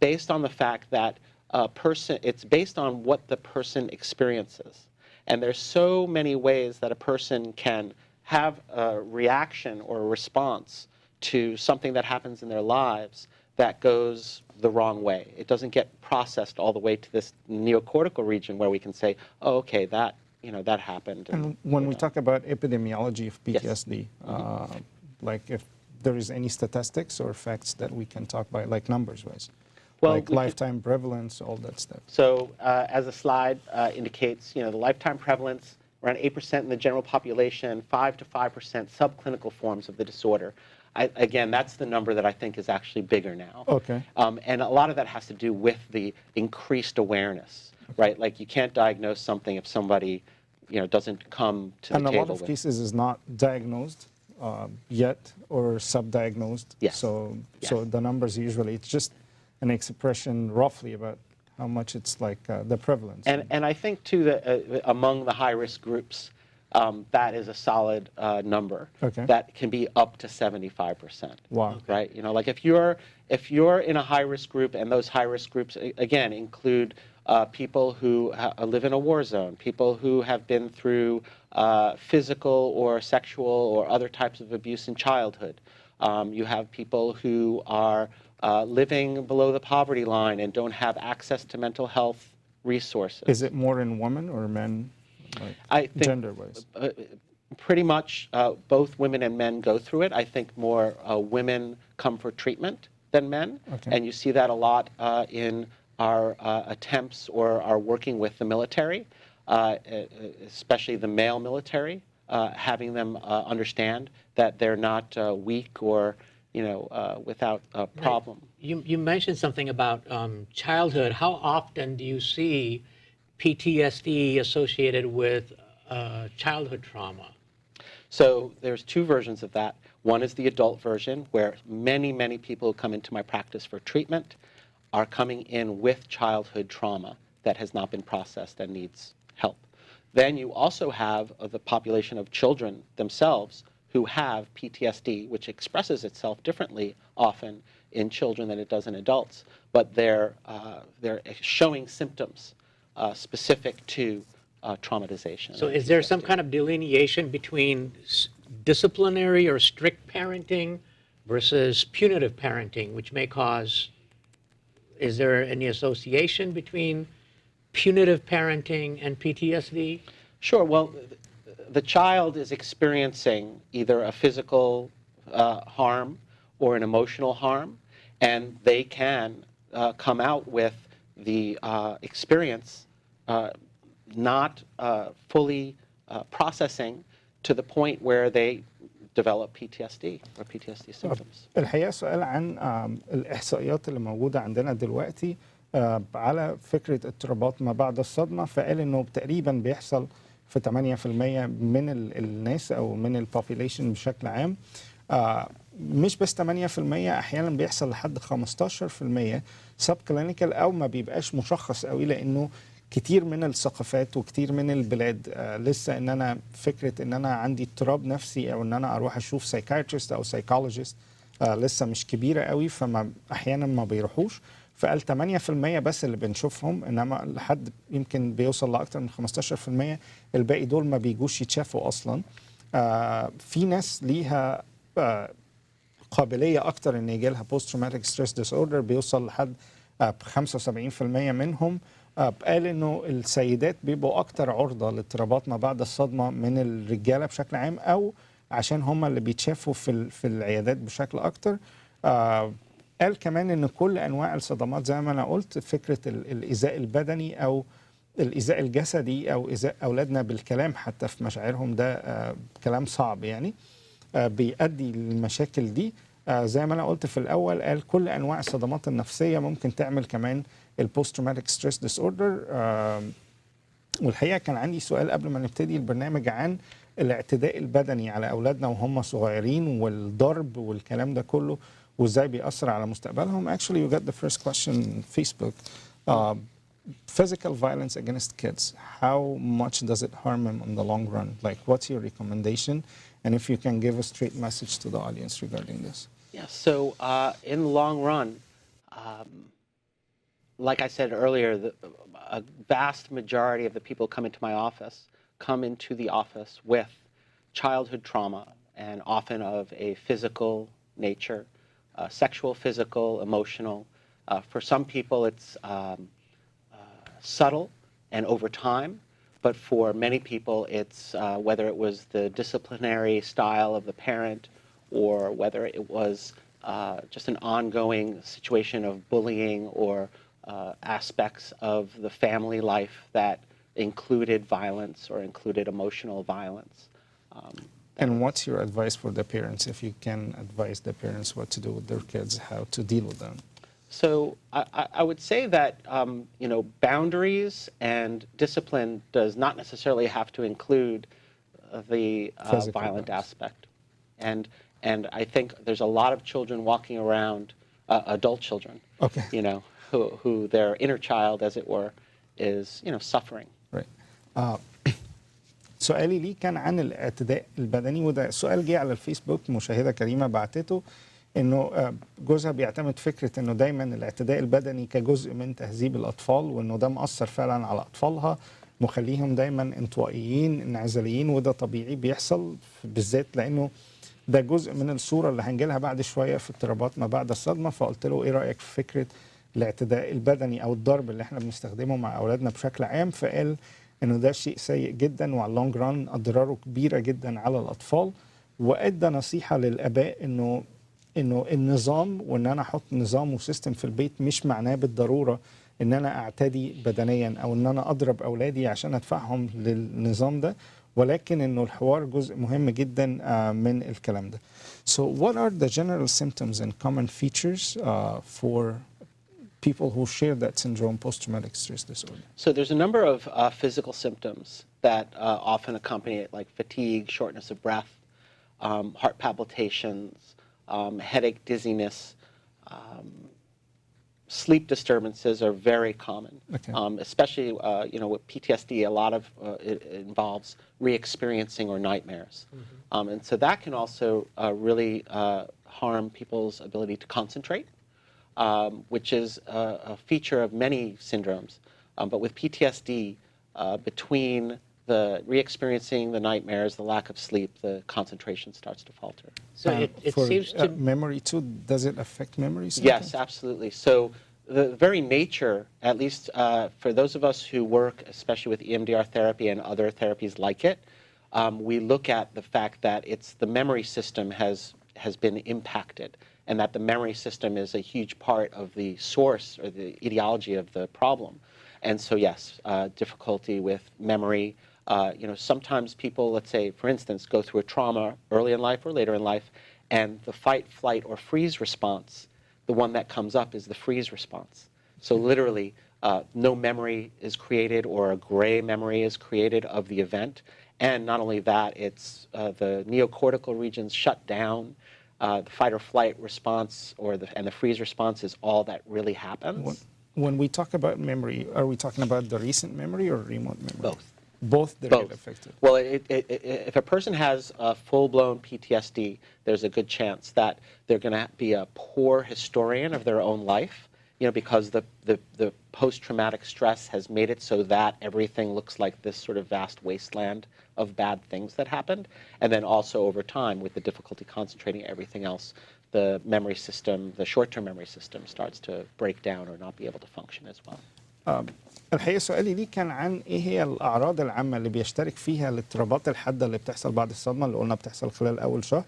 based on the fact that it's based on what the person experiences. And there's so many ways that a person can have a reaction or a response to something that happens in their lives that goes the wrong way. It doesn't get processed all the way to this neocortical region where we can say, oh, okay, that happened.
And when we talk about epidemiology of PTSD,
yes.
If there is any statistics or facts that we can talk by, numbers-wise?
Well,
lifetime prevalence, all that stuff.
So as the slide indicates, the lifetime prevalence, around 8% in the general population, 5 to 5% subclinical forms of the disorder. Again, that's the number that I think is actually bigger now.
Okay.
And a lot of that has to do with the increased awareness, right? Like, you can't diagnose something if somebody, doesn't come to the table.
And a lot of cases is not diagnosed yet, or subdiagnosed.
Yes.
So
Yes.
the numbers usually, it's just an expression roughly about how much it's the prevalence.
And I think, too, that among the high-risk groups, that is a solid number.
Okay.
That can be up to 75%.
Wow.
Right? If you're in a high-risk group, and those high-risk groups, again, include people who live in a war zone, people who have been through physical or sexual or other types of abuse in childhood. You have people who are living below the poverty line and don't have access to mental health resources.
Is it more in women or men,
I think,
gender-wise?
Pretty much both women and men go through it. I think more women come for treatment than men.
Okay.
And you see that a lot in our attempts, or our working with the military, especially the male military, having them understand that they're not weak or without a problem.
You mentioned something about childhood. How often do you see PTSD associated with childhood trauma?
So there's two versions of that. One is the adult version, where many, many people who come into my practice for treatment are coming in with childhood trauma that has not been processed and needs help. Then you also have the population of children themselves who have PTSD, which expresses itself differently often in children than it does in adults, but they're showing symptoms specific to traumatization.
So is there some kind of delineation between disciplinary or strict parenting versus punitive parenting, which may cause, is there any association between punitive parenting and PTSD?
Sure. Well, the child is experiencing either a physical harm or an emotional harm, and they can come out with the experience not fully processing to the point where they develop PTSD or PTSD symptoms.
الحقيقة سؤال عن الإحصائيات اللي موجودة عندنا دلوقتي على فكرة اضطرابات ما بعد الصدمة، فقال إنه تقريبا بيحصل في 8% من الناس أو من البوبيليشن بشكل عام. مش بس 8%، أحيانا بيحصل لحد 15% سب كلينيكال أو ما بيبقاش مشخص قوي، لأنه كتير من الثقافات وكتير من البلاد لسه ان انا فكره ان انا عندي اضطراب نفسي او ان انا اروح اشوف سايكايتريست او سايكولوجيست لسه مش كبيره قوي، فما احيانا ما بيروحوش. فقال 8% بس اللي بنشوفهم، انما لحد يمكن بيوصل لاكثر من 15%. الباقي دول ما بيجوش يتشافوا اصلا. في ناس ليها قابليه اكتر ان يجي لها بوست تروماتيك ستريس ديس اوردر، بيوصل لحد 75% منهم. قال انه السيدات بيبقوا اكتر عرضه لاضطرابات ما بعد الصدمه من الرجاله بشكل عام، او عشان هم اللي بيتشافوا في العيادات بشكل اكتر. قال كمان ان كل انواع الصدمات زي ما انا قلت، فكره الايذاء البدني او الايذاء الجسدي او ايذاء اولادنا بالكلام حتى في مشاعرهم، ده كلام صعب يعني بيؤدي للمشاكل دي. زي ما انا قلت في الاول، قال كل انواع الصدمات النفسيه ممكن تعمل كمان البوست تروماتيك ستريس ديس اوردر. والحقيقه كان عندي سؤال قبل ما نبتدي البرنامج عن الاعتداء البدني على اولادنا وهم صغيرين والضرب والكلام ده كله وازاي بيأثر على مستقبلهم. Actually, you got the first question on Facebook. Physical violence against kids, how much does it harm them in the long run? Like, what's your recommendation? And if you can give a straight message to the audience regarding this.
Yeah, so in the long run, like I said earlier, a vast majority of the people come into my office come into the office with childhood trauma, and often of a physical nature, sexual, physical, emotional. For some people, it's subtle and over time, but for many people, it's whether it was the disciplinary style of the parent or whether it was just an ongoing situation of bullying or aspects of the family life that included violence or included emotional violence.
And what's your advice for the parents, if you can advise the parents what to do with their kids, how to deal with them?
So I would say that you know, boundaries and discipline does not necessarily have to include the violent aspect. And I think there's a lot of children walking around, adult children,
Okay.
you know, who their inner child, as it were, is, you know, suffering.
Right. سؤالي ليه كان عن الاعتداء البدني، وده سؤال جه على الفيسبوك، مشاهدة كريمة بعتته انه جوزها بيعتمد فكرة انه دايما الاعتداء البدني كجزء من تهذيب الاطفال، وانه ده مأثر فعلا على اطفالها، مخليهم دايما انطوائيين انعزاليين، وده طبيعي بيحصل بالذات لانه ده جزء من الصورة اللي هنجيلها بعد شوية في اضطرابات ما بعد الصدمة. فقلت له ايه رأيك في فكرة الاعتداء البدني او الضرب اللي احنا بنستخدمه مع اولادنا بشكل عام؟ فقال انه ده شيء سيء جدا وعلى اللونج ران اضراره كبيره جدا على الاطفال، وادى نصيحه للاباء انه النظام، وان انا احط نظام وسيستم في البيت مش معناه بالضروره ان انا اعتدي بدنيا او ان انا اضرب اولادي عشان ادفعهم للنظام ده، ولكن انه الحوار جزء مهم جدا من الكلام ده. So what are the general symptoms and common features for people who share that syndrome, post-traumatic stress disorder?
So there's a number of physical symptoms that often accompany it, like fatigue, shortness of breath, heart palpitations, headache, dizziness. Sleep disturbances are very common,
Okay.
Especially you know, with PTSD. A lot of it involves re-experiencing or nightmares, and so that can also really harm people's ability to concentrate. Which is a feature of many syndromes. But with PTSD, between the re-experiencing the nightmares, the lack of sleep, the concentration starts to falter.
So it
for
seems to...
memory too, does it affect memory?
Yes, absolutely. So the very nature, at least for those of us who work, especially with EMDR therapy and other therapies like it, we look at the fact that it's the memory system has been impacted, and that the memory system is a huge part of the source or the etiology of the problem. And so yes, difficulty with memory. Sometimes people, let's say, for instance, go through a trauma early in life or later in life, and the fight, flight, or freeze response, the one that comes up is the freeze response. So literally, no memory is created, or a gray memory is created of the event. And not only that, it's the neocortical regions shut down. The fight or flight response and the freeze response is all that really happens.
When we talk about memory, are we talking about the recent memory or remote memory?
Both.
Both that get affected.
Well, if a person has a full-blown PTSD, there's a good chance that they're going to be a poor historian of their own life, because the post-traumatic stress has made it so that everything looks like this sort of vast wasteland of bad things that happened. And then also over time, with the difficulty concentrating everything else, the memory system, the short-term memory system, starts to break down or not be able to function as well.
الحقيقة سؤالي ليه كان عن ايه هي الأعراض العامة اللي بيشترك فيها الاضطرابات الحادة اللي بتحصل بعد الصدمة اللي قلنا بتحصل خلال أول شهر،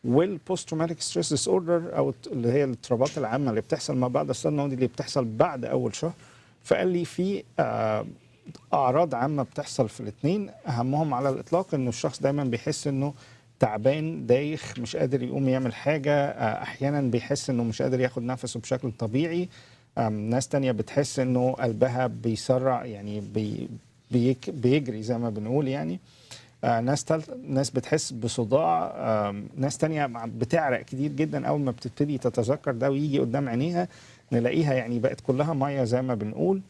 والبوست تروماتيك ستريس ديس اوردر أو اللي هي الاضطرابات العامة اللي بتحصل ما بعد الصدمة ودي اللي بتحصل بعد أول شهر. فقال لي في أعراض عامة بتحصل في الاثنين، أهمهم على الإطلاق إنه الشخص دايما بيحس إنه تعبان دايخ مش قادر يقوم يعمل حاجة، أحيانا بيحس إنه مش قادر ياخد نفسه بشكل طبيعي. ناس تانية بتحس إنه قلبها بيسرع، يعني بيجري زي ما بنقول يعني. ناس بتحس بصداع. ناس تانية بتعرق كتير جدا أول ما بتبتدي تتذكر ده ويجي قدام عينيها نلاقيها يعني بقت كلها مية زي ما بنقول.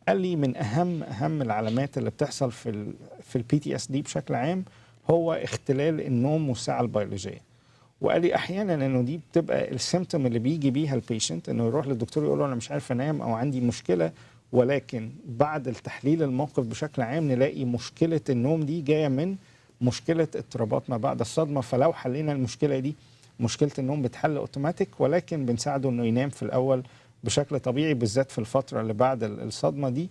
قال لي من أهم العلامات اللي بتحصل في البي تي اس دي بشكل عام هو اختلال النوم والساعة البيولوجية. وقال لي احيانا انه دي بتبقى السيمتوم اللي بيجي بيها البيشنت، انه يروح للدكتور يقول له انا مش عارف انام او عندي مشكله، ولكن بعد التحليل الموقف بشكل عام نلاقي مشكله النوم دي جايه من مشكله اضطرابات ما بعد الصدمه. فلو حلينا المشكله دي مشكله النوم بتحل اوتوماتيك، ولكن بنساعده انه ينام في الاول بشكل طبيعي، بالذات في الفتره اللي بعد الصدمه دي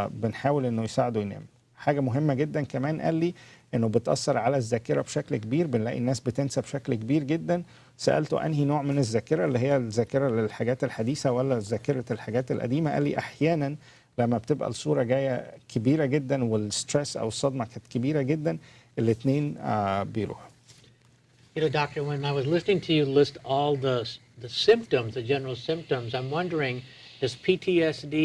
بنحاول انه يساعده ينام. حاجه مهمه جدا كمان قال لي انه بتاثر على الذاكره بشكل كبير، بنلاقي الناس بتنسى بشكل كبير جدا. سالته انهي نوع من الذاكره، اللي هي الذاكره للحاجات الحديثه ولا ذاكره الحاجات القديمه؟ قال لي احيانا لما بتبقى الصوره جايه كبيره جدا والستريس او الصدمه كانت كبيره جدا الاثنين بيروحوا.
Doctor, when I was listening to you list all the symptoms, the general symptoms, I'm wondering, does PTSD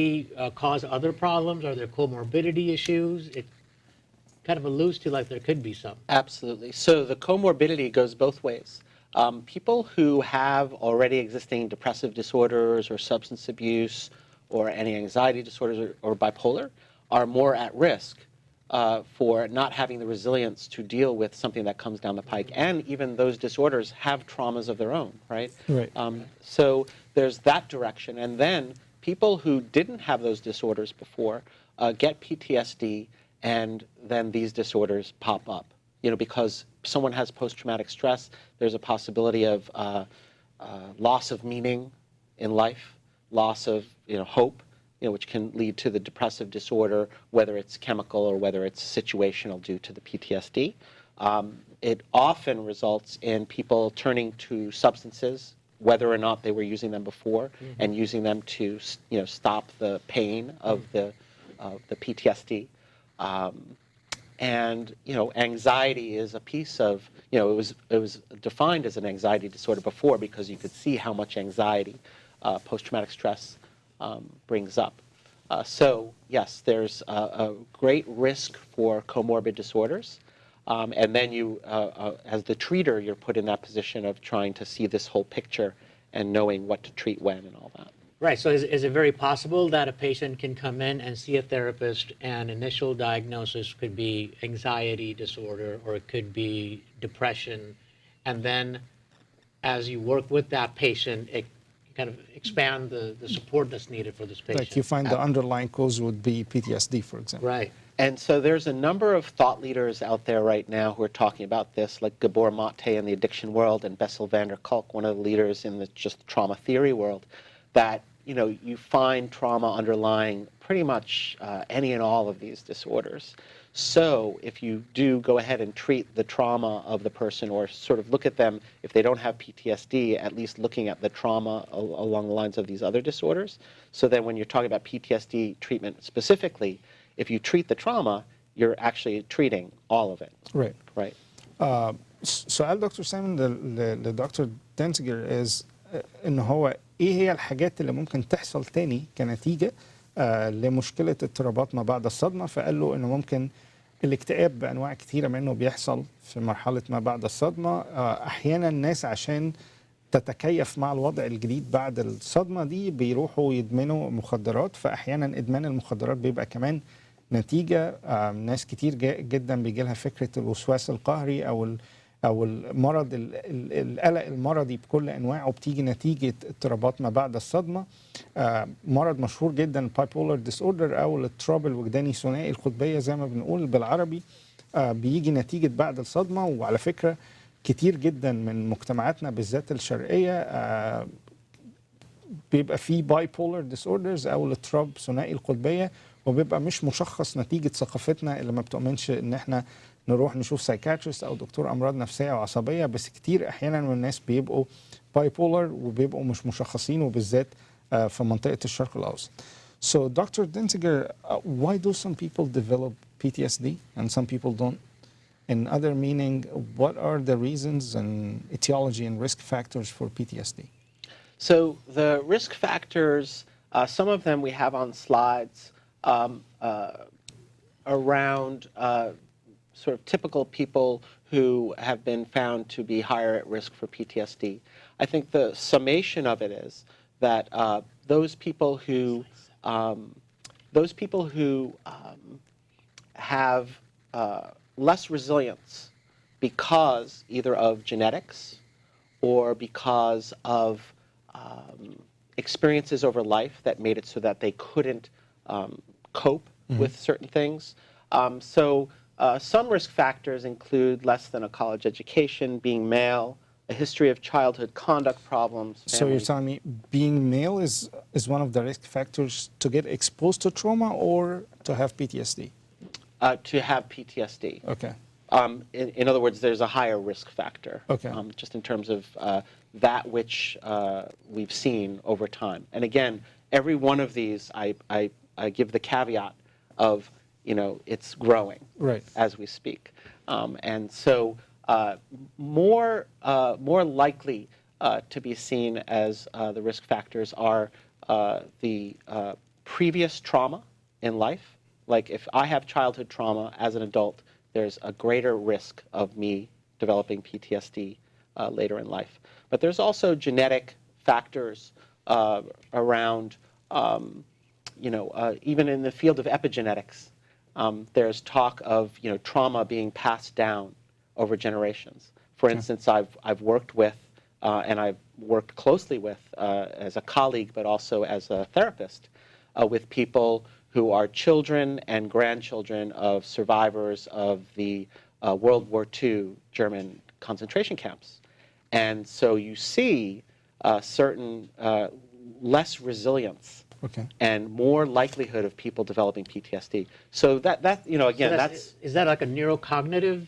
cause other problems? Are there comorbidity issues? It kind of alludes to like there could be some.
Absolutely. So the comorbidity goes both ways. People who have already existing depressive disorders or substance abuse or any anxiety disorders or bipolar are more at risk for not having the resilience to deal with something that comes down the pike. And even those disorders have traumas of their own, right?
Right.
So there's that direction. And then people who didn't have those disorders before get PTSD, and then these disorders pop up. Because someone has post-traumatic stress, there's a possibility of loss of meaning in life, loss of hope, which can lead to the depressive disorder, whether it's chemical or whether it's situational due to the PTSD. It often results in people turning to substances, whether or not they were using them before, and using them to stop the pain of the PTSD. And anxiety is a piece of it was defined as an anxiety disorder before because you could see how much anxiety post-traumatic stress brings up. So yes, there's a great risk for comorbid disorders, and then you, as the treater, you're put in that position of trying to see this whole picture and knowing what to treat when and all that.
Right. So is it very possible that a patient can come in and see a therapist and initial diagnosis could be anxiety disorder or it could be depression, and then as you work with that patient, it kind of expand the support that's needed for this patient?
Like you find the underlying cause would be PTSD, for example.
Right.
And so there's a number of thought leaders out there right now who are talking about this, like Gabor Mate in the addiction world and Bessel van der Kolk, one of the leaders in the just trauma theory world, that you know, you find trauma underlying pretty much any and all of these disorders. So if you do go ahead and treat the trauma of the person, or sort of look at them, if they don't have PTSD, at least looking at the trauma along the lines of these other disorders. So then when you're talking about PTSD treatment specifically, if you treat the trauma, you're actually treating all of it.
Right.
Right.
سؤال دكتور سامي لدكتور دانسيجر is ان هو ايه هي الحاجات اللي ممكن تحصل تاني كنتيجة لمشكلة اضطرابات ما بعد الصدمة. فقال له انه ممكن الاكتئاب بانواع كتيرة منه بيحصل في مرحلة ما بعد الصدمة. احيانا الناس عشان تتكيف مع الوضع الجديد بعد الصدمة دي بيروحوا يدمنوا مخدرات، فاحيانا ادمان المخدرات بيبقى كمان نتيجة. ناس كتير جدا بيجي لها فكرة الوسواس القهري او المرض القلق المرضي بكل انواعه بتيجي نتيجه اضطرابات ما بعد الصدمه. مرض مشهور جدا بايبولر ديس اوردر او الاضطراب الوجداني ثنائي القطبيه زي ما بنقول بالعربي، بيجي نتيجه بعد الصدمه. وعلى فكره كتير جدا من مجتمعاتنا بالذات الشرقيه بيبقى فيه بايبولر ديس اوردرز او الاضطراب ثنائي القطبيه، وبيبقى مش مشخص نتيجه ثقافتنا اللي ما بتؤمنش ان احنا نروح نشوف سايكاتريست او دكتور امراض نفسيه وعصبيه. بس كتير احيانا من الناس بيبقوا باي بولر وبيبقوا مش مشخصين، وبالذات في منطقه الشرق الاوسط. So Dr. Dansiger, why do some people develop PTSD and some people don't? In other meaning, what are the reasons and etiology and risk factors for PTSD?
So the risk factors, some of them we have on slides around sort of typical people who have been found to be higher at risk for PTSD. I think the summation of it is that those people who have less resilience because either of genetics or because of experiences over life that made it so that they couldn't cope with certain things. Some risk factors include less than a college education, being male, a history of childhood conduct problems.
So you're telling me being male is one of the risk factors to get exposed to trauma or to have PTSD?
To have PTSD.
Okay.
In other words, there's a higher risk factor.
Okay.
Just in terms of that which we've seen over time. And again, every one of these, I give the caveat of, you know, it's growing
right
as we speak. And so more likely to be seen as the risk factors are the previous trauma in life. Like if I have childhood trauma as an adult, there's a greater risk of me developing PTSD later in life. But there's also genetic factors around, you know, even in the field of epigenetics. There's talk of, you know, trauma being passed down over generations. For instance, I've worked with and I've worked closely with as a colleague, but also as a therapist, with people who are children and grandchildren of survivors of the World War II German concentration camps. And so you see certain less resilience.
Okay.
And more likelihood of people developing PTSD. So that you know, again,
so is that like a neurocognitive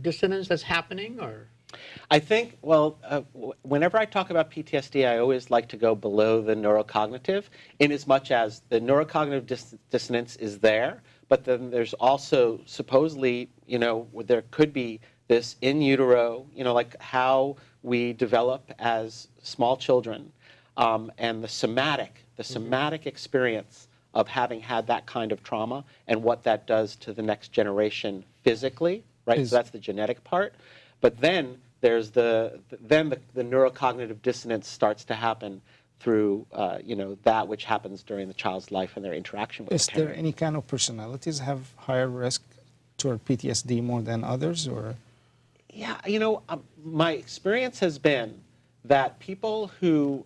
dissonance that's happening, or?
I think, well, whenever I talk about PTSD, I always like to go below the neurocognitive, in as much as the neurocognitive dissonance is there, but then there's also supposedly, you know, there could be this in utero, you know, like how we develop as small children. And the somatic experience of having had that kind of trauma and what that does to the next generation physically, right? So that's the genetic part. But then there's the neurocognitive dissonance starts to happen through, you know, that which happens during the child's life and their interaction with the parent.
Is there any kind of personalities have higher risk toward PTSD more than others, or?
Yeah, you know, my experience has been that people who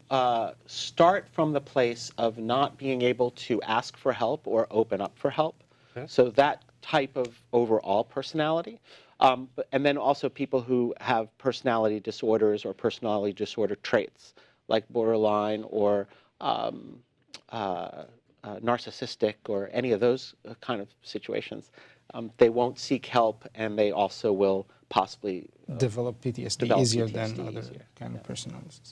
start from the place of not being able to ask for help or open up for help, so that type of overall personality, and then also people who have personality disorders or personality disorder traits, like borderline or narcissistic or any of those kind of situations, they won't seek help, and they also will possibly
develop PTSD
develop
easier
PTSD
than other
easier.
kind of personalities.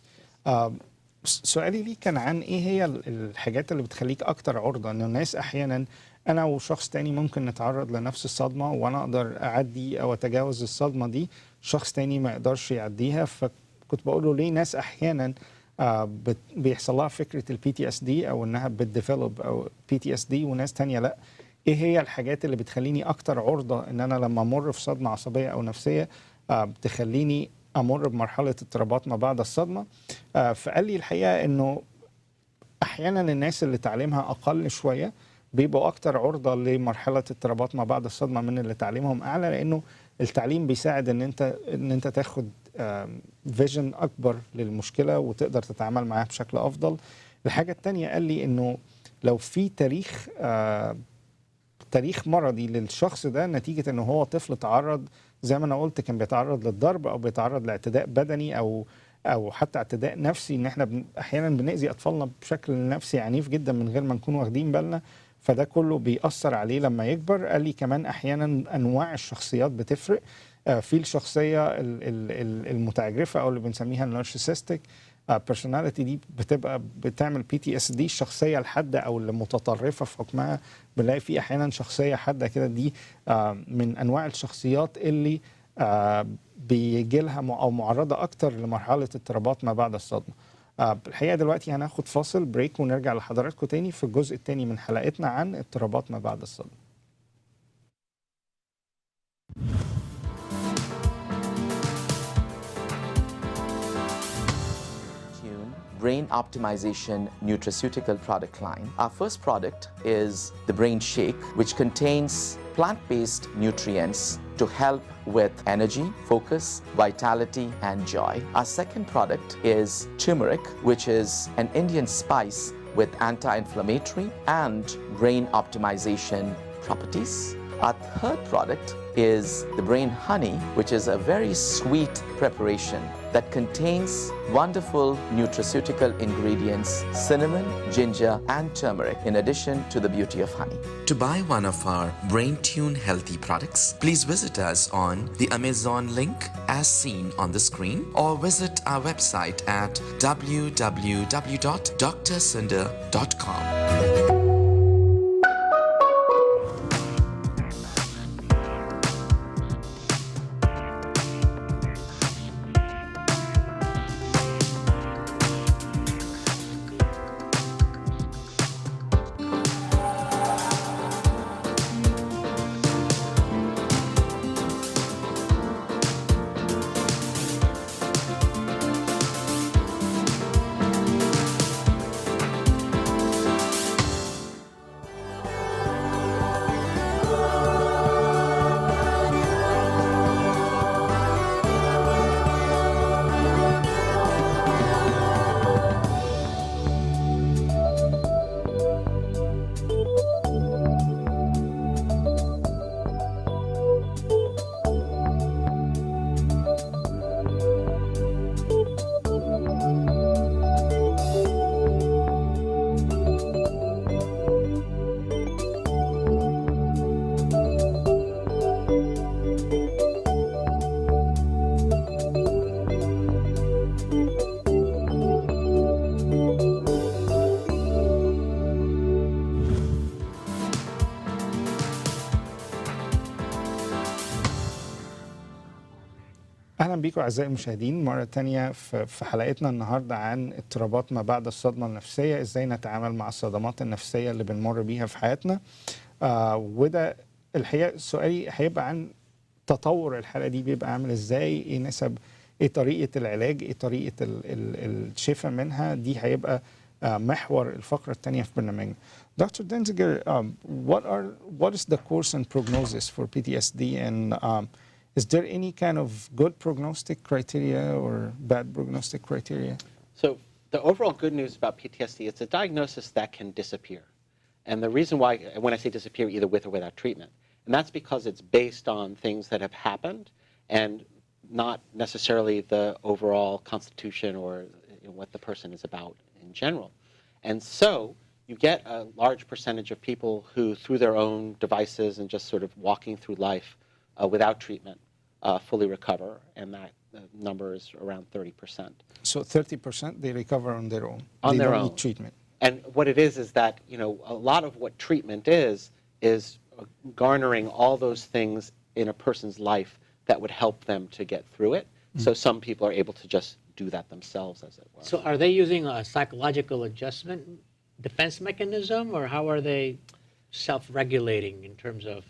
سؤالي ليك كان عن ايه هي الحاجات اللي بتخليك اكتر عرضة انه الناس احيانا انا وشخص تاني ممكن نتعرض لنفس الصدمة وانا اقدر اعدي او اتجاوز الصدمة دي، شخص تاني ما يقدرش يعديها. فكنت بقول له ليه ناس احيانا بيحصل لها فكرة البي تي اس دي او انها بتديفلوب او بي تي اس دي وناس تانية لا. ايه هي الحاجات اللي بتخليني اكتر عرضة ان انا لما امر في صدمة عصبية او نفسية بتخليني امر بمرحله اضطرابات ما بعد الصدمه؟ فقال لي الحقيقه انه احيانا الناس اللي تعليمها اقل شويه بيبقوا اكتر عرضه لمرحله اضطرابات ما بعد الصدمه من اللي تعليمهم اعلى، لانه التعليم بيساعد ان انت تاخد فيجن اكبر للمشكله وتقدر تتعامل معاها بشكل افضل. الحاجه الثانيه قال لي انه لو في تاريخ مرضي للشخص ده نتيجة انه هو طفل تعرض زي ما انا قلت كان بيتعرض للضرب او بيتعرض لاعتداء بدني او حتى اعتداء نفسي، ان احنا احيانا بنأذي اطفالنا بشكل نفسي عنيف جدا من غير ما نكون واخدين بالنا، فده كله بيأثر عليه لما يكبر. قال لي كمان احيانا انواع الشخصيات بتفرق، في الشخصية المتعجرفة او اللي بنسميها النارسيسستيك بيرسوناليتي دي بتعمل بي تي اس دي. الشخصيه الحاده او المتطرفه في حكمها بنلاقي في احيانا شخصيه حاده كده، دي من انواع الشخصيات اللي بيجي لها او معرضه اكتر لمرحله اضطرابات ما بعد الصدمه. الحقيقه دلوقتي هناخد فاصل بريك ونرجع لحضراتكم تاني في الجزء الثاني من حلقتنا عن اضطرابات ما بعد الصدمه.
Brain optimization nutraceutical product line. Our first product is the Brain Shake, which contains plant-based nutrients to help with energy, focus, vitality, and joy. Our second product is turmeric, which is an Indian spice with anti-inflammatory and brain optimization properties. Our third product is the Brain Honey, which is a very sweet preparation that contains wonderful nutraceutical ingredients, cinnamon, ginger, and turmeric, in addition to the beauty of honey.
To buy one of our Brain Tune healthy products, please visit us on the Amazon link as seen on the screen, or visit our website at www.drcinder.com.
اهلا بيكم اعزائي المشاهدين مره تانية في حلقتنا النهارده عن اضطرابات ما بعد الصدمه النفسيه، ازاي نتعامل مع الصدمات النفسيه اللي بنمر بيها في حياتنا. وده الحقيقه سؤالي هيبقى عن تطور الحلقه دي بيبقى عامل ازاي، ايه نسب، ايه طريقه العلاج، ايه طريقه الشفاء منها. دي هيبقى محور الفقره الثانيه في برنامجنا. Dr. Dansiger, what is the course and prognosis for PTSD, and is there any kind of good prognostic criteria or bad prognostic criteria?
So the overall good news about PTSD, it's a diagnosis that can disappear. And the reason why, when I say disappear, either with or without treatment, and that's because it's based on things that have happened and not necessarily the overall constitution or what the person is about in general. And so you get a large percentage of people who, through their own devices and just sort of walking through life without treatment, fully recover, and that number is around 30%.
So 30% they recover on their own.
On
they
their
don't
own.
need treatment.
And what it is that, you know, a lot of what treatment is garnering all those things in a person's life that would help them to get through it. So some people are able to just do that themselves, as it were.
So are they using a psychological adjustment defense mechanism, or how are they self-regulating in terms of?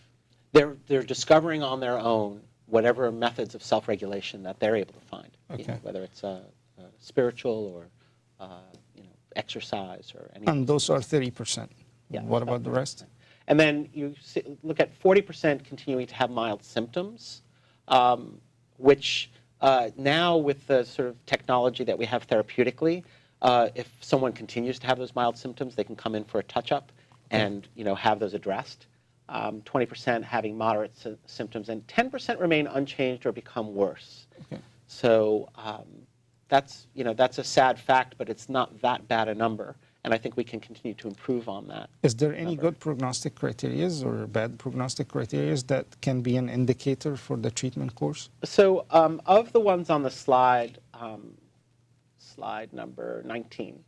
They're discovering on their own whatever methods of self-regulation that they're able to find.
Okay.
You know, whether it's spiritual or you know, exercise or anything.
And those are 30%.
Yeah,
What
about
about the rest?
And then you look at 40% continuing to have mild symptoms, which now with the sort of technology that we have therapeutically, if someone continues to have those mild symptoms, they can come in for a touch-up and, you know, have those addressed. 20% having moderate symptoms, and 10% remain unchanged or become worse.
Okay.
So that's, you know, that's a sad fact, but it's not that bad a number. And I think we can continue to improve on that.
Is there any good prognostic criteria or bad prognostic criteria that can be an indicator for the treatment course?
So of the ones on the slide, slide number 19,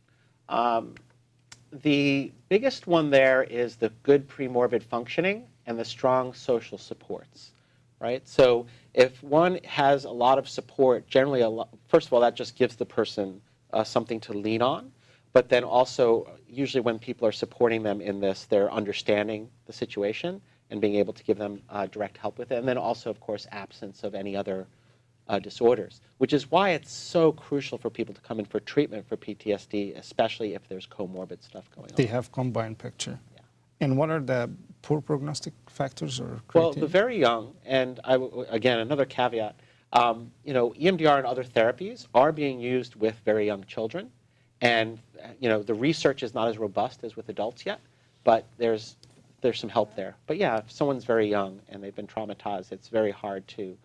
the biggest one there is the good premorbid functioning and the strong social supports, right? So if one has a lot of support, generally, first of all, that just gives the person something to lean on. But then also, usually when people are supporting them in this, they're understanding the situation and being able to give them direct help with it. And then also, of course, absence of any other disorders, which is why it's so crucial for people to come in for treatment for PTSD, especially if there's comorbid stuff going on.
They have combined picture.
Yeah.
And what are the poor prognostic factors or criteria?
Well, the very young, and again, another caveat, you know, EMDR and other therapies are being used with very young children. And, you know, the research is not as robust as with adults yet, but there's some help there. But yeah, if someone's very young and they've been traumatized, it's very hard to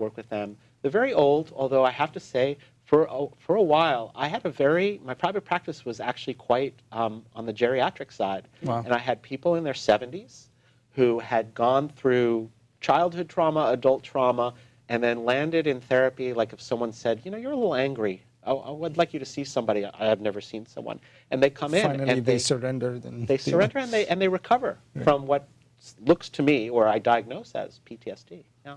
work with them. The very old, although I have to say, for a while, my private practice was actually quite on the geriatric side.
Wow.
And I had people in their 70s who had gone through childhood trauma, adult trauma, and then landed in therapy. Like if someone said, you know, you're a little angry, I would like you to see somebody. I have never seen someone. And they come in
Finally,
and
they surrender.
They surrender and they recover from what looks to me, or I diagnose as PTSD. Yeah.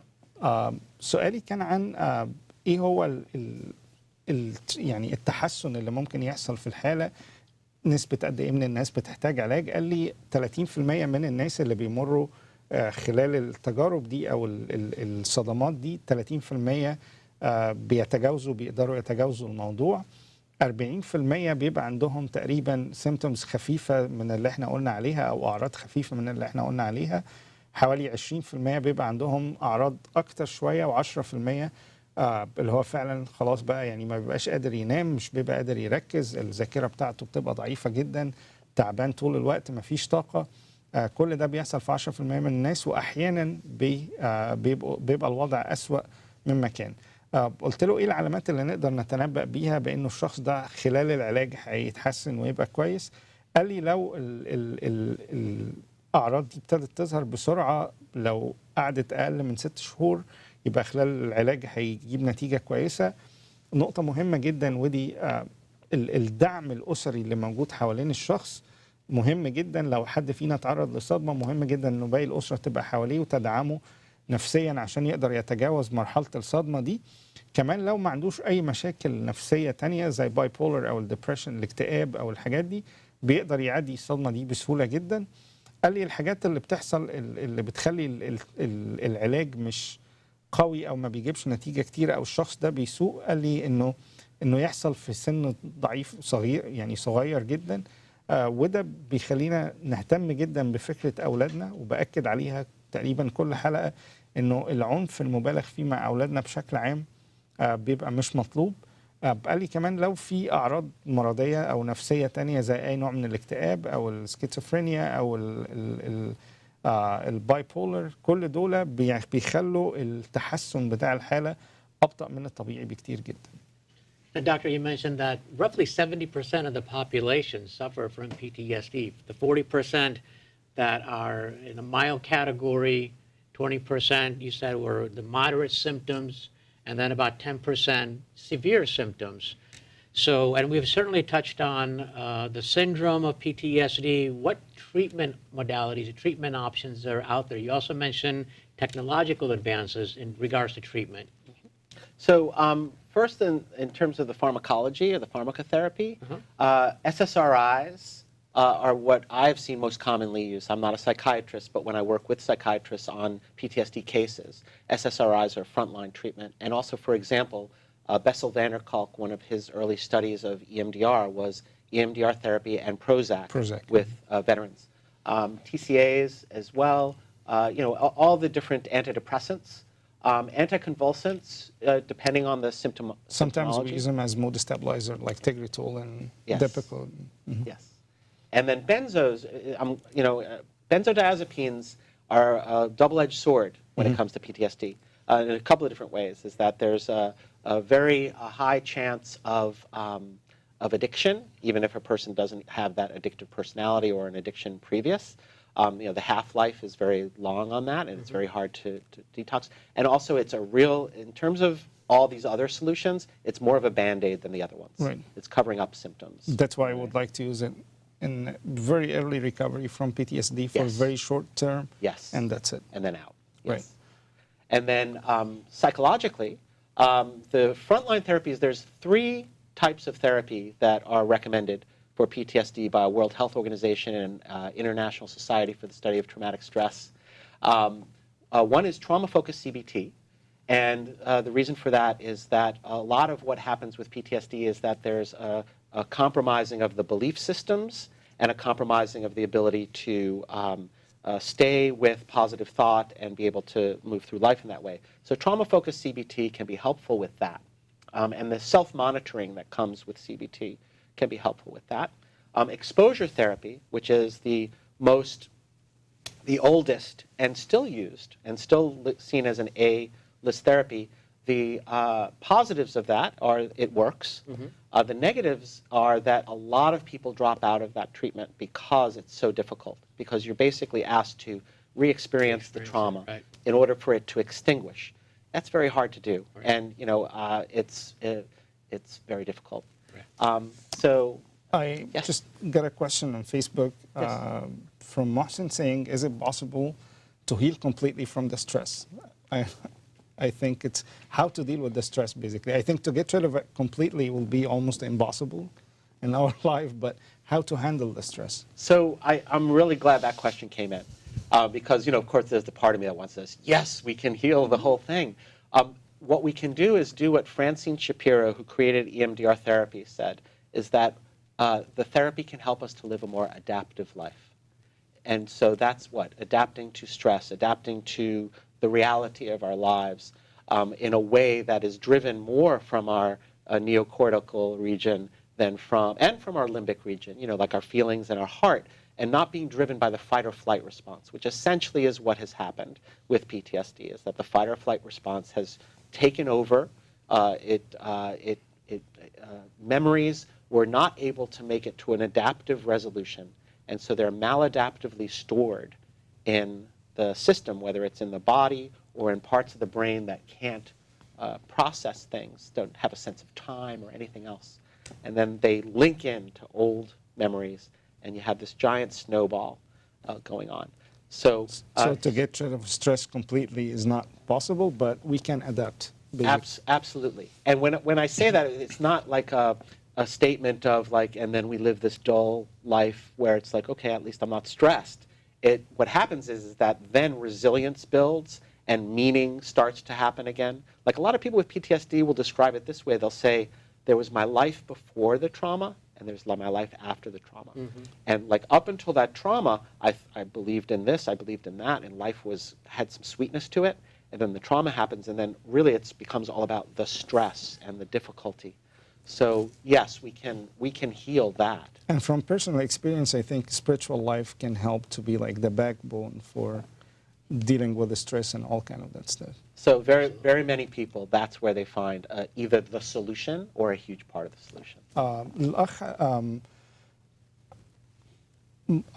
سؤالي كان عن ايه هو يعني التحسن اللي ممكن يحصل في الحالة، نسبة قد ايه من الناس بتحتاج علاج. قال لي 30% من الناس اللي بيمروا خلال التجارب دي او الصدمات دي 30% بيقدروا يتجاوزوا الموضوع. 40% بيبقى عندهم تقريبا symptoms خفيفة من اللي احنا قلنا عليها او اعراض خفيفة من اللي احنا قلنا عليها. حوالي 20% بيبقى عندهم اعراض اكتر شوية، و10% اللي هو فعلا خلاص بقى يعني ما بيبقاش قادر ينام، مش بيبقى قادر يركز، الذاكرة بتاعته بتبقى ضعيفة جدا، تعبان طول الوقت، مفيش طاقة. كل ده بيحصل في 10% من الناس، واحيانا بيبقى الوضع أسوأ مما كان. قلت له ايه العلامات اللي نقدر نتنبأ بيها بانه الشخص ده خلال العلاج هيتحسن ويبقى كويس. قال لي لو الاعراض دي ابتدت تظهر بسرعه، لو قعدت اقل من 6 شهور يبقى خلال العلاج هيجيب نتيجه كويسه. نقطه مهمه جدا، ودي الدعم الاسري اللي موجود حوالين الشخص مهم جدا. لو حد فينا تعرض لصدمه، مهم جدا انه باقي الاسره تبقى حواليه وتدعمه نفسيا عشان يقدر يتجاوز مرحلة الصدمة دي. كمان لو ما عندوش أي مشاكل نفسية تانية زي باي بولر أو الديبريشن، الاكتئاب أو الحاجات دي، بيقدر يعدي الصدمة دي بسهولة جدا. قال لي الحاجات اللي بتحصل اللي بتخلي العلاج مش قوي أو ما بيجيبش نتيجة كتير أو الشخص ده بيسوء، قال لي إنه يحصل في سن ضعيف صغير، يعني صغير جدا. وده بيخلينا نهتم جدا بفكرة أولادنا، وبأكد عليها تقريبا كل حلقة انه العنف المبالغ فيه مع اولادنا بشكل عام بيبقى مش مطلوب. قال لي كمان لو في اعراض مرضيه او نفسيه تانية زي اي نوع من الاكتئاب او السكيزوفرينيا او الباي بولر، كل دول بيخلوا التحسن بتاع الحاله ابطأ من الطبيعي بكتير جدا.
And doctor, you mentioned that roughly 70% of the population suffer from PTSD. The 40% that are in a mild category, 20% you said were the moderate symptoms, and then about 10% severe symptoms. So, and we've certainly touched on the syndrome of PTSD. What treatment modalities, treatment options are out there? You also mentioned technological advances in regards to treatment.
So first, in terms of the pharmacology or the pharmacotherapy, SSRIs are what I've seen most commonly used. I'm not a psychiatrist, but when I work with psychiatrists on PTSD cases, SSRIs are frontline treatment. And also, for example, Bessel van der Kolk, one of his early studies of EMDR was EMDR therapy and Prozac. With veterans. TCAs as well, all the different antidepressants. Anticonvulsants, depending on the
Sometimes we use them as mood stabilizer, like Tegretol and Depakote.
Yes. And then benzos, benzodiazepines are a double-edged sword when it comes to PTSD in a couple of different ways. Is that there's a very high chance of addiction, even if a person doesn't have that addictive personality or an addiction previous. The half-life is very long on that, and it's very hard to detox. And also, it's a real, in terms of all these other solutions, it's more of a Band-Aid than the other ones.
Right.
It's covering up symptoms.
That's why I would like to use it in very early recovery from PTSD for very short term.
Yes.
And that's it.
And then out. Yes.
Right.
And then psychologically, the frontline therapies, there's 3 types of therapy that are recommended for PTSD by World Health Organization and International Society for the Study of Traumatic Stress. One is trauma-focused CBT, and the reason for that is that a lot of what happens with PTSD is that there's a compromising of the belief systems and a compromising of the ability to stay with positive thought and be able to move through life in that way. So trauma-focused CBT can be helpful with that. And the self-monitoring that comes with CBT can be helpful with that. Exposure therapy, which is the oldest and still used and still seen as an A-list therapy, the positives of that are it works. The negatives are that a lot of people drop out of that treatment because it's so difficult, because you're basically asked to re-experience the trauma in order for it to extinguish. That's very hard to do, and it's very difficult. So
I just got a question on Facebook from Mohsen saying, is it possible to heal completely from the stress? I think it's how to deal with the stress, basically. I think to get rid of it completely will be almost impossible in our life, but how to handle the stress?
So I'm really glad that question came in because, of course, there's the part of me that wants this, yes, we can heal the whole thing. What we can do is do what Francine Shapiro, who created EMDR therapy, said, is that the therapy can help us to live a more adaptive life. And so that's what? Adapting to stress, adapting to the reality of our lives in a way that is driven more from our neocortical region than from our limbic region, like our feelings and our heart, and not being driven by the fight or flight response, which essentially is what has happened with PTSD, is that the fight or flight response has taken over. Memories were not able to make it to an adaptive resolution, and so they're maladaptively stored in the system, whether it's in the body or in parts of the brain that can't process things, don't have a sense of time or anything else. And then they link in to old memories, and you have this giant snowball going on. So
to get rid of stress completely is not possible, but we can adapt.
Absolutely. And when I say that, it's not like a statement of like, and then we live this dull life where it's like, okay, at least I'm not stressed. What happens is that then resilience builds and meaning starts to happen again. Like a lot of people with PTSD will describe it this way. They'll say, there was my life before the trauma, and there's my life after the trauma. And like up until that trauma, I believed in this, I believed in that, and life had some sweetness to it. And then the trauma happens, and then really it becomes all about the stress and the difficulty. So yes, we can heal that.
And from personal experience, I think spiritual life can help to be like the backbone for dealing with the stress and all kind of that stuff.
So very many people, that's where they find either the solution or a huge part of the solution.
الأخ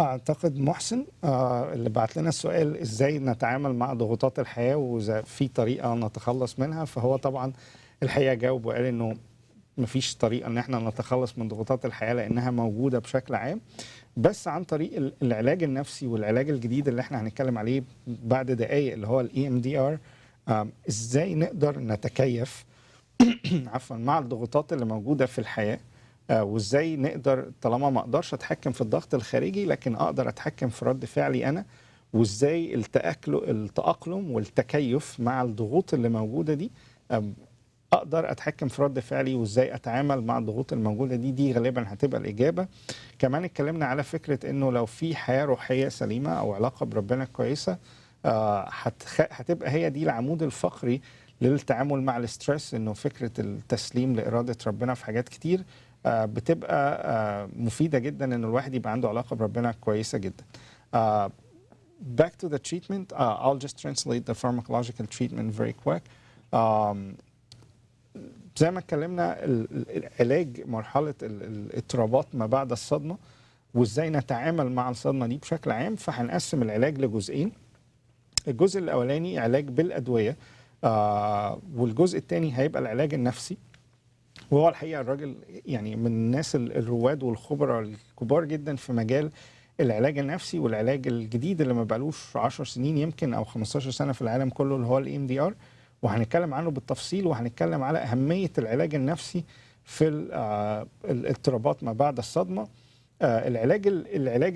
أعتقد محسن اللي بعت لنا السؤال إزاي نتعامل مع ضغوطات الحياة وإذا في طريقة نتخلص منها، فهو طبعا الحقيقة جاوب وقال إنه مفيش طريقة إن احنا نتخلص من ضغوطات الحياة لأنها موجودة بشكل عام، بس عن طريق العلاج النفسي والعلاج الجديد اللي احنا هنتكلم عليه بعد دقايق اللي هو ال EMDR. إزاي نقدر نتكيف عفوا مع الضغوطات اللي موجودة في الحياة، وازاي نقدر طالما ما اقدرش اتحكم في الضغط الخارجي لكن اقدر اتحكم في رد فعلي انا، وازاي التأقلم والتكيف مع الضغوط اللي موجودة دي اقدر اتحكم في رد فعلي، وازاي اتعامل مع الضغوط الموجودة دي غالبا هتبقى الإجابة. كمان اتكلمنا على فكرة انه لو في حياة روحية سليمة او علاقة بربنا كويسة هتبقى هي دي العمود الفقري للتعامل مع الاسترس، انه فكرة التسليم لإرادة ربنا في حاجات كتير بتبقى مفيدة جدا ان الواحد يبقى عنده علاقة بربنا كويسة جدا. Back to the treatment, I'll just translate the pharmacological treatment very quick. زي ما اتكلمنا العلاج مرحلة الاضطرابات ما بعد الصدمة وازاي نتعامل مع الصدمة دي بشكل عام، فهنقسم العلاج لجزئين. الجزء الأولاني علاج بالأدوية، والجزء الثاني هيبقى العلاج النفسي. وهو الحقيقة الراجل يعني من الناس الرواد والخبراء الكبار جدا في مجال العلاج النفسي والعلاج الجديد اللي ما بقالوش 10 سنين يمكن أو 15 سنة في العالم كله اللي هو ال EMDR، وهنتكلم عنه بالتفصيل وهنتكلم على أهمية العلاج النفسي في الاضطرابات ما بعد الصدمة. العلاج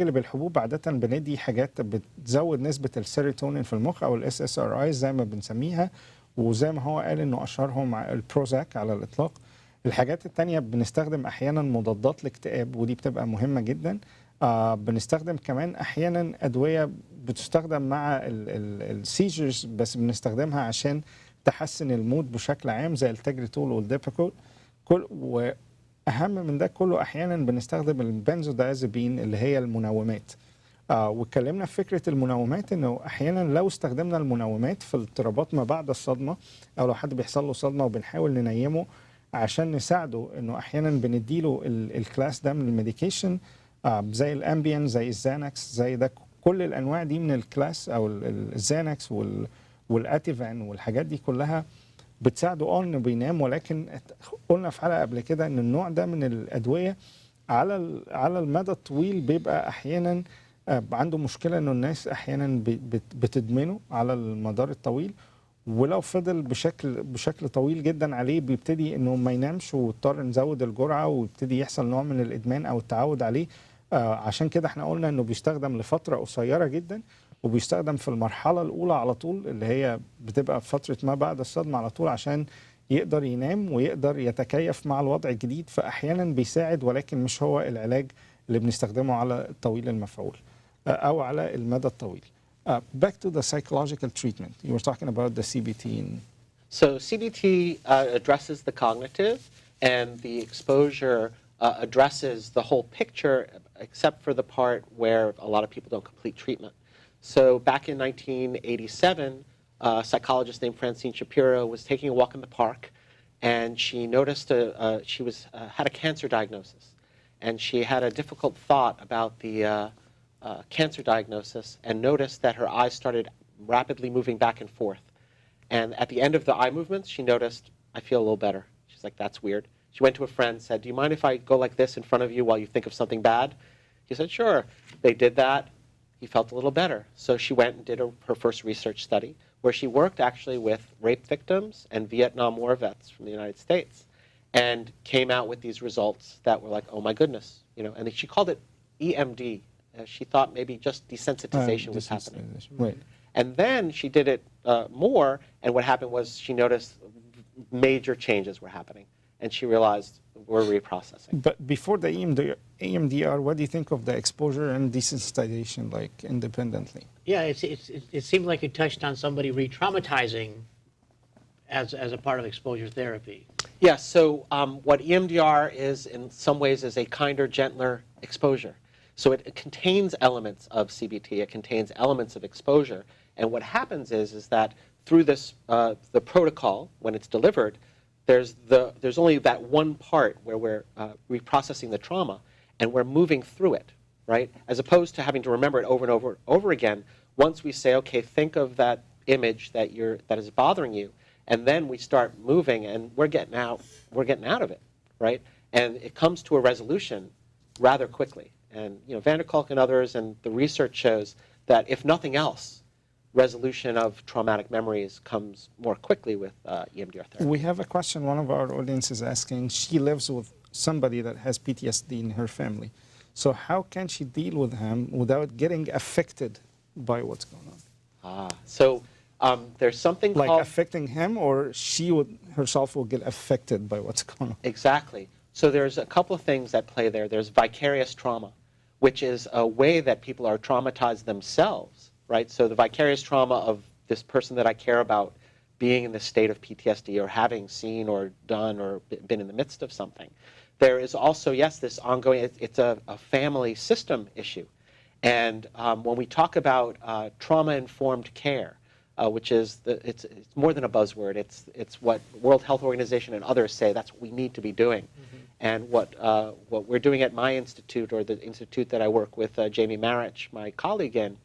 اللي بالحبوب عادة بندي حاجات بتزود نسبة السيروتونين في المخ أو ال SSRI زي ما بنسميها، وزي ما هو قال إنه أشهرهم البروزاك على الإطلاق. الحاجات التانية بنستخدم أحيانا مضادات الاكتئاب ودي بتبقى مهمة جدا. بنستخدم كمان أحيانا أدوية بتستخدم مع السيجرز بس بنستخدمها عشان تحسن المود بشكل عام زي التجريتول والديباكول. وأهم من ده كله أحيانا بنستخدم البنزودايازيبين اللي هي المنومات. واتكلمنا في فكرة المنومات انه احيانا لو استخدمنا المنومات في الاضطرابات ما بعد الصدمة او لو حد بيحصل له صدمة وبنحاول ننيمه عشان نساعده، انه احيانا بنديله الكلاس ده من الميديكيشن زي الامبيان زي الزانكس زي ده. كل الانواع دي من الكلاس او الزانكس والاتيفان والحاجات دي كلها بتساعده انه بينام. ولكن قلنا في حلقة قبل كده ان النوع ده من الادوية على المدى الطويل بيبقى احيانا عنده مشكلة انه الناس احيانا بتدمنه على المدار الطويل، ولو فضل بشكل طويل جدا عليه بيبتدي انه ما ينامش واضطر نزود الجرعة ويبتدي يحصل نوع من الادمان او التعود عليه. عشان كده احنا قلنا انه بيستخدم لفترة قصيرة جدا وبيستخدم في المرحلة الاولى على طول اللي هي بتبقى فترة ما بعد الصدمة على طول عشان يقدر ينام ويقدر يتكيف مع الوضع الجديد. فاحيانا بيساعد ولكن مش هو العلاج اللي بنستخدمه على الطويل المفعول أو على المدى الطويل. Back to the psychological treatment. You were talking about the CBT.
So CBT addresses the cognitive, and the exposure addresses the whole picture except for the part where a lot of people don't complete treatment. So back in 1987, a psychologist named Francine Shapiro was taking a walk in the park, and she noticed she had a cancer diagnosis. And she had a difficult thought about the cancer diagnosis and noticed that her eyes started rapidly moving back and forth. And at the end of the eye movements, she noticed, I feel a little better. She's like, that's weird. She went to a friend and said, do you mind if I go like this in front of you while you think of something bad? He said, sure. They did that. He felt a little better. So she went and did her first research study where she worked actually with rape victims and Vietnam War vets from the United States, and came out with these results that were like, oh my goodness, and she called it EMD. She thought maybe just desensitization was happening.
Right.
And then she did it more, and what happened was she noticed major changes were happening, and she realized we're reprocessing.
But before the EMDR, what do you think of the exposure and desensitization, like independently?
Yeah, it seemed like you touched on somebody re-traumatizing as a part of exposure therapy.
Yeah, so what EMDR is in some ways is a kinder, gentler exposure. So it contains elements of CBT, it contains elements of exposure, and what happens is that through this, the protocol, when it's delivered, there's only that one part where we're reprocessing the trauma, and we're moving through it, right? As opposed to having to remember it over and over and over again. Once we say, okay, think of that image that is bothering you, and then we start moving, and we're getting out of it, right? And it comes to a resolution rather quickly. And Van der Kolk and others, and the research shows that if nothing else, resolution of traumatic memories comes more quickly with EMDR therapy.
We have a question. One of our audience is asking, she lives with somebody that has PTSD in her family. So how can she deal with him without getting affected by what's going on?
So there's something
like
called...
affecting him, or she herself will get affected by what's going on?
Exactly. So there's a couple of things at play there. There's vicarious trauma, which is a way that people are traumatized themselves, right? So the vicarious trauma of this person that I care about being in the state of PTSD or having seen or done or been in the midst of something. There is also, yes, this ongoing, it's a family system issue. And when we talk about trauma-informed care, which is, it's more than a buzzword, it's what World Health Organization and others say that's what we need to be doing. Mm-hmm. And what we're doing at my institute, or the institute that I work with Jamie Marich, my colleague in,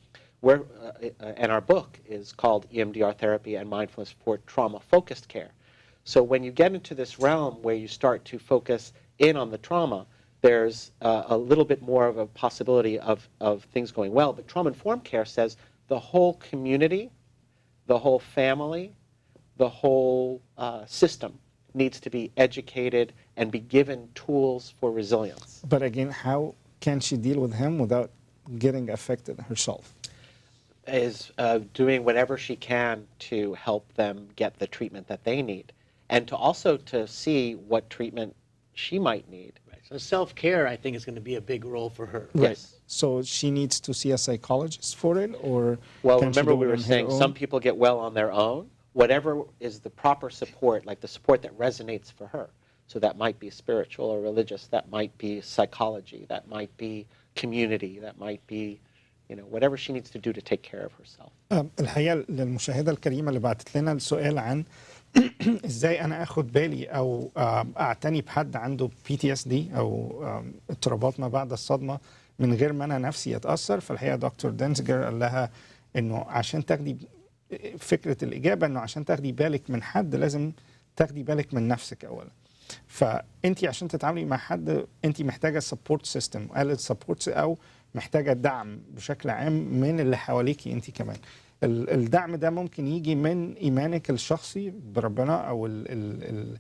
and our book is called EMDR Therapy and Mindfulness for Trauma-Focused Care. So when you get into this realm where you start to focus in on the trauma, there's a little bit more of a possibility of things going well. But trauma-informed care says the whole community, the whole family, the whole system needs to be educated and be given tools for resilience.
But again, how can she deal with him without getting affected herself?
Is doing whatever she can to help them get the treatment that they need, and to also to see what treatment she might need.
Right. So self-care, I think, is going to be a big role for her.
Right.
Yes.
So she needs to see a psychologist for it, or
well,
can
remember
she do
we
it
were
on her
saying
own?
some people get well on their own. Whatever is the proper support, like the support that resonates for her. So that might be spiritual or religious, that might be psychology, that might be community, that might be, whatever she needs to do to take care of herself.
الحقيقة للمشاهدة الكريمة اللي بعتت لنا السؤال عن ازاي انا اخد بالي او اعتني بحد عنده PTSD او اضطرابات ما بعد الصدمة من غير ما انا نفسي اتأثر. فالحقيقة دكتور دانسجر قال لها انه عشان تاخدي فكرة الإجابة انه عشان تاخدي بالك من حد لازم تاخدي بالك من نفسك اولا. فانت عشان تتعاملي مع حد انت محتاجة سبورت سيستم، قالت سبورت او محتاجة دعم بشكل عام من اللي حواليكي انت كمان. الدعم ده ممكن يجي من ايمانك الشخصي بربنا، او ان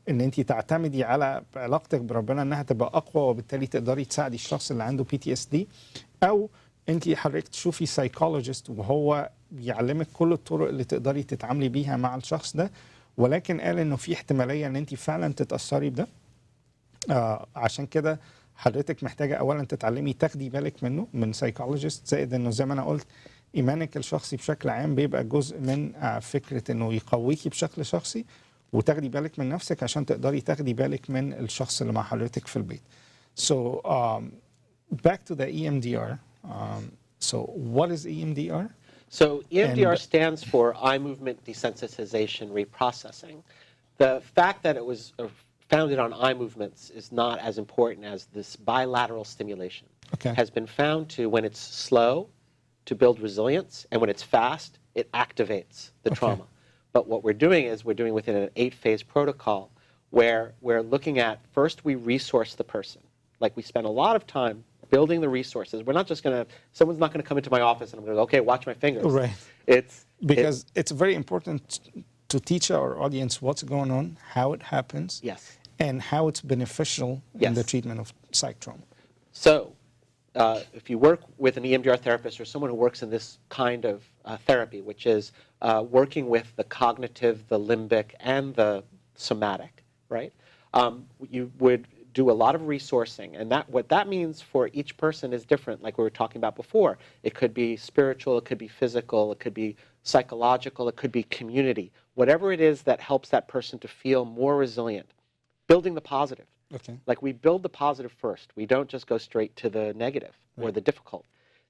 انت تعتمدي على علاقتك بربنا انها تبقى اقوى، وبالتالي تقدري تساعدي الشخص اللي عنده PTSD، او انت حضرتك تشوفي سايكولوجيست وهو بيعلمك كل الطرق اللي تقدري تتعاملي بيها مع الشخص ده. ولكن قال انه في احتماليه ان انت فعلا تتاثري بده. عشان كده حضرتك محتاجه اولا تتعلمي تاخدي بالك منه من سايكولوجيست، زائد انه زي ما انا قلت ايمانك الشخصي بشكل عام بيبقى جزء من فكره انه يقويكي بشكل شخصي، وتاخدي بالك من نفسك عشان تقدري تاخدي بالك من الشخص اللي مع حضرتك في البيت. So back to the EMDR. So what is EMDR?
So EMDR stands for eye movement desensitization reprocessing. The fact that it was founded on eye movements is not as important as this bilateral stimulation.
Okay.
Has been found to, when it's slow, to build resilience, and when it's fast, it activates the trauma. But what we're doing is we're doing within an 8-phase protocol where we're looking at, first we resource the person. Like we spend a lot of time building the resources. We're not just going to, someone's not going to come into my office and I'm going to go, okay, watch my fingers.
Right. It's very important to teach our audience what's going on, how it happens,
yes,
and how it's beneficial in the treatment of psych trauma.
So if you work with an EMDR therapist or someone who works in this kind of therapy, which is working with the cognitive, the limbic, and the somatic, right? You would do a lot of resourcing, and what that means for each person is different, like we were talking about before. It could be spiritual, it could be physical, it could be psychological, it could be community. Whatever it is that helps that person to feel more resilient, building the positive.
Okay.
Like we build the positive first. We don't just go straight to the negative or the difficult.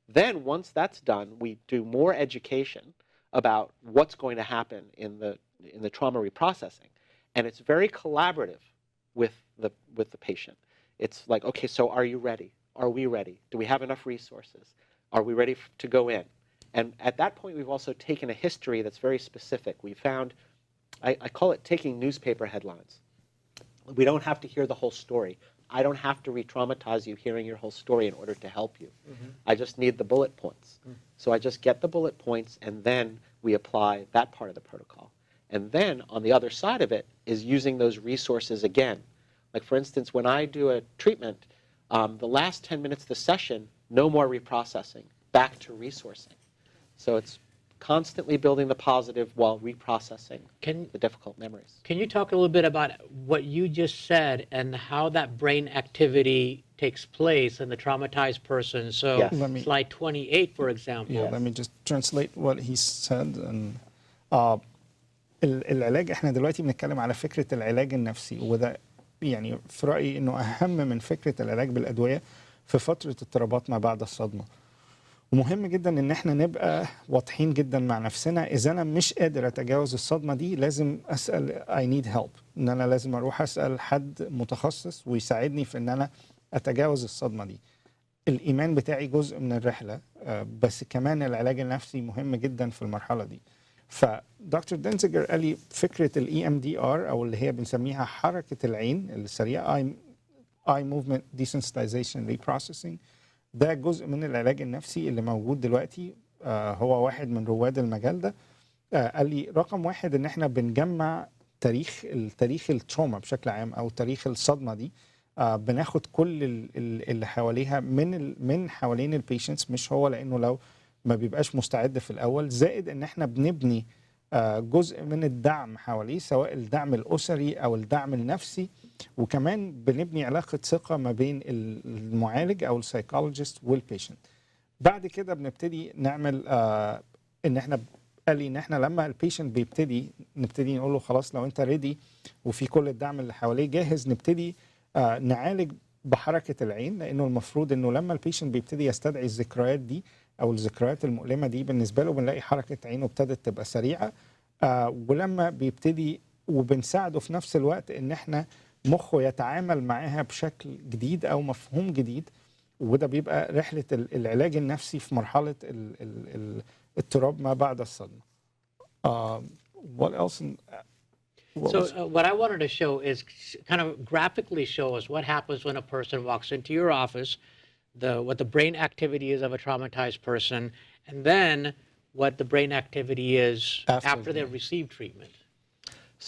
Then once that's done, we do more education about what's going to happen in the trauma reprocessing. And it's very collaborative with the patient. It's like, okay, so are you ready? Are we ready? Do we have enough resources? Are we ready to go in? And at that point, we've also taken a history that's very specific. We found, I call it taking newspaper headlines. We don't have to hear the whole story. I don't have to re-traumatize you hearing your whole story in order to help you. I just need the bullet points. So I just get the bullet points, and then we apply that part of the protocol. And then on the other side of it is using those resources again. Like for instance, when I do a treatment, the last 10 minutes of the session, no more reprocessing, back to resourcing. So it's constantly building the positive while reprocessing the difficult memories.
Can you talk a little bit about what you just said and how that brain activity takes place in the traumatized person? So
Yes.
slide 28, for example.
Yeah, let me just translate what he said. And العلاج، احنا دلوقتي بنتكلم على فكرة العلاج النفسي، وده يعني في رأيي انه اهم من فكرة العلاج بالأدوية في فترة اضطرابات ما بعد الصدمة. ومهم جدا ان احنا نبقى واضحين جدا مع نفسنا. اذا انا مش قادر اتجاوز الصدمة دي لازم اسأل I need help، ان انا لازم اروح اسأل حد متخصص ويساعدني في ان انا اتجاوز الصدمة دي. الإيمان بتاعي جزء من الرحلة، بس كمان العلاج النفسي مهم جدا في المرحلة دي. فدكتور دانزيجر قال لي فكرة EMDR أو اللي هي بنسميها حركة العين السريعة Eye Movement Desensitization Reprocessing، ده جزء من العلاج النفسي اللي موجود دلوقتي. هو واحد من رواد المجال ده. قال لي رقم واحد ان احنا بنجمع تاريخ التروما بشكل عام او تاريخ الصدمة دي. بناخد كل اللي حواليها من حوالين البيشنتس، مش هو لانه لو ما بيبقاش مستعد في الاول، زائد ان احنا بنبني جزء من الدعم حواليه، سواء الدعم الاسري او الدعم النفسي، وكمان بنبني علاقه ثقه ما بين المعالج او السايكولوجيست والبيشنت. بعد كده بنبتدي نعمل ان احنا قال لي ان احنا لما البيشنت نبتدي نقول له خلاص لو انت ريدي وفي كل الدعم اللي حواليه جاهز، نبتدي نعالج بحركة العين، لأنه المفروض أنه لما البيشنت بيبتدي يستدعي الذكريات دي أو الذكريات المؤلمة دي بالنسبة له، بنلاقي حركة عينه ابتدت تبقى سريعة. ولما بيبتدي وبنساعده في نفس الوقت أن احنا مخه يتعامل معاها بشكل جديد أو مفهوم جديد، وده بيبقى رحلة العلاج النفسي في مرحلة اضطراب ما بعد الصدمة. What else?
What I wanted to show is kind of graphically show us what happens when a person walks into your office, what the brain activity is of a traumatized person, and then what the brain activity is after they've received treatment.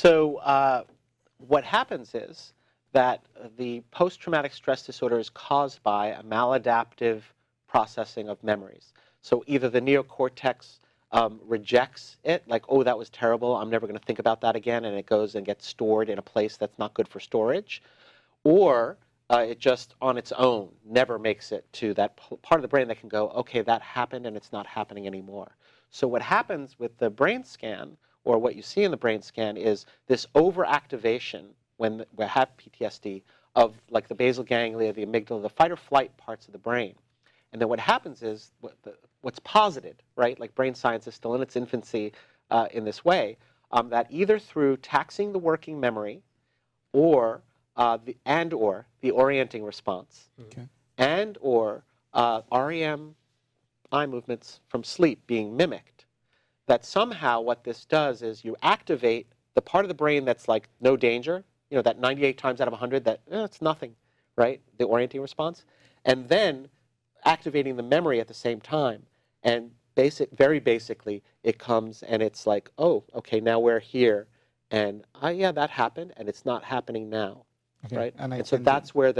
So what happens is that the post-traumatic stress disorder is caused by a maladaptive processing of memories. So either the neocortex rejects it, like, oh, that was terrible, I'm never going to think about that again, and it goes and gets stored in a place that's not good for storage, or it just on its own never makes it to that part of the brain that can go, okay, that happened and it's not happening anymore. So what happens with the brain scan, or what you see in the brain scan, is this overactivation when we have PTSD of like the basal ganglia, the amygdala, the fight or flight parts of the brain. And then what happens is what's posited, right? Like brain science is still in its infancy in this way, that either through taxing the working memory, or the orienting response, and or REM eye movements from sleep being mimicked, that somehow what this does is you activate the part of the brain that's like no danger, you know, that 98 times out of 100 that it's nothing, right? The orienting response, and then activating the memory at the same time. And very basically, it comes and it's like, oh, okay, now we're here, and yeah, that happened, and it's not happening now, right? And so that's where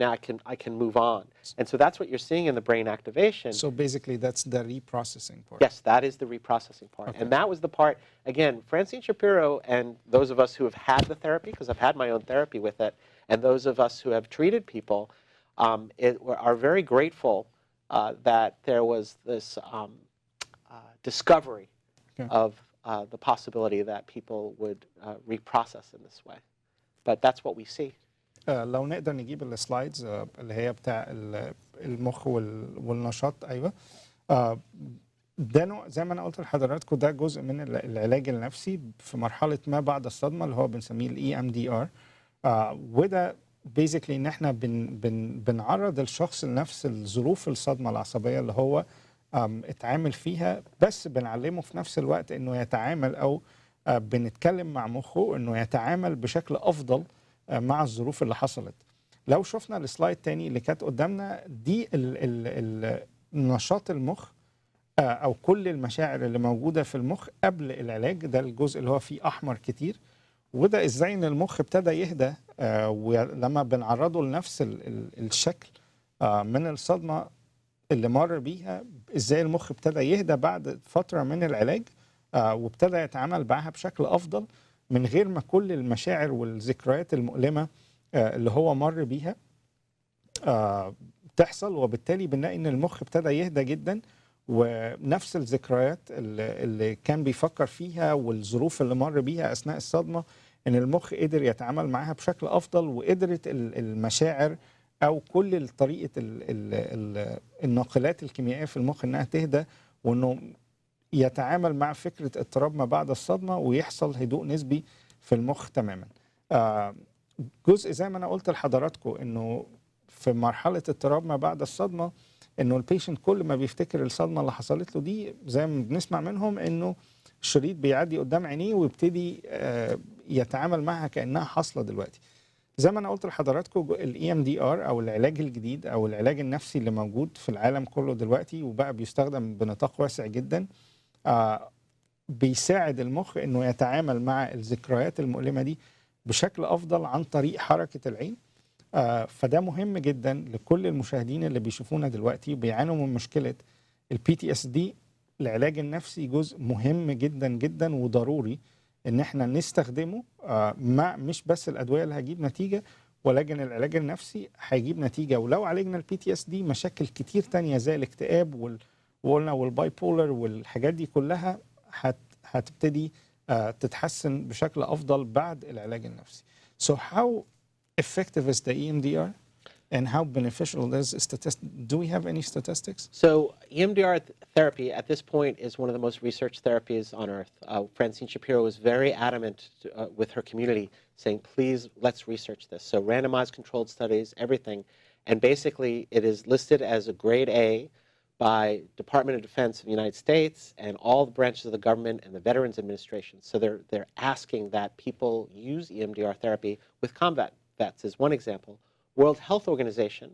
now I can move on. And so that's what you're seeing in the brain activation.
So basically, that's the reprocessing part.
Yes, that is the reprocessing part. And that was the part, again, Francine Shapiro and those of us who have had the therapy, because I've had my own therapy with it, and those of us who have treated people are very grateful that there was this discovery of the possibility that people would reprocess in this way. But that's what we see.
لو نقدر نجيب السلايدز اللي هي بتاع المخ والنشاط. ايوه. ده نوع زي ما انا قلت لحضراتكم، ده جزء من العلاج النفسي في مرحله ما بعد الصدمه اللي هو بنسميه EMDR. وده بيزيكلي ان احنا بنعرض الشخص لنفس الظروف الصدمه العصبيه اللي هو اتعامل فيها، بس بنعلمه في نفس الوقت انه يتعامل، او بنتكلم مع مخه انه يتعامل بشكل افضل مع الظروف اللي حصلت. لو شفنا السلايد تاني اللي كانت قدامنا دي نشاط المخ او كل المشاعر اللي موجوده في المخ قبل العلاج، ده الجزء اللي هو فيه احمر كتير. وده ازاي ان المخ ابتدى يهدى ولما بنعرضه لنفس الشكل من الصدمه اللي مر بيها، ازاي المخ ابتدى يهدى بعد فتره من العلاج وابتدى يتعامل معها بشكل افضل من غير ما كل المشاعر والذكريات المؤلمه اللي هو مر بيها تحصل. وبالتالي بنلاقي ان المخ ابتدى يهدى جدا، ونفس الذكريات اللي كان بيفكر فيها والظروف اللي مر بيها اثناء الصدمه، ان المخ قدر يتعامل معاها بشكل افضل، وقدرت المشاعر او كل طريقه الناقلات الكيميائيه في المخ انها تهدى، وانه يتعامل مع فكره اضطراب ما بعد الصدمه ويحصل هدوء نسبي في المخ تماما. جزء زي ما انا قلت لحضراتكم انه في مرحله اضطراب ما بعد الصدمه، انه البيشنت كل ما بيفتكر الصدمه اللي حصلت له دي، زي ما بنسمع منهم انه الشريط بيعدي قدام عينيه ويبتدي يتعامل معها كانها حاصله دلوقتي. زي ما انا قلت لحضراتكم EMDR او العلاج الجديد او العلاج النفسي اللي موجود في العالم كله دلوقتي وبقى بيستخدم بنطاق واسع جدا، بيساعد المخ انه يتعامل مع الذكريات المؤلمه دي بشكل افضل عن طريق حركه العين. فده مهم جدا لكل المشاهدين اللي بيشوفونا دلوقتي بيعانوا من مشكله PTSD. العلاج النفسي جزء مهم جدا جدا وضروري ان احنا نستخدمه، مع مش بس الادويه اللي هتجيب نتيجه، ولكن العلاج النفسي هيجيب نتيجه. ولو عالجنا PTSD، مشاكل كتير تانية زي الاكتئاب والباي بولر والحاجات دي كلها هتبتدي تتحسن بشكل افضل بعد العلاج النفسي. So how effective is the EMDR and how beneficial is do we have any statistics?
So EMDR therapy at this point is one of the most researched therapies on earth. Francine Shapiro was very adamant with her community, saying, please, let's research this. So randomized controlled studies, everything. And basically, it is listed as a grade A by Department of Defense of the United States and all the branches of the government and the Veterans Administration. So they're asking that people use EMDR therapy with combat vets is one example. World Health Organization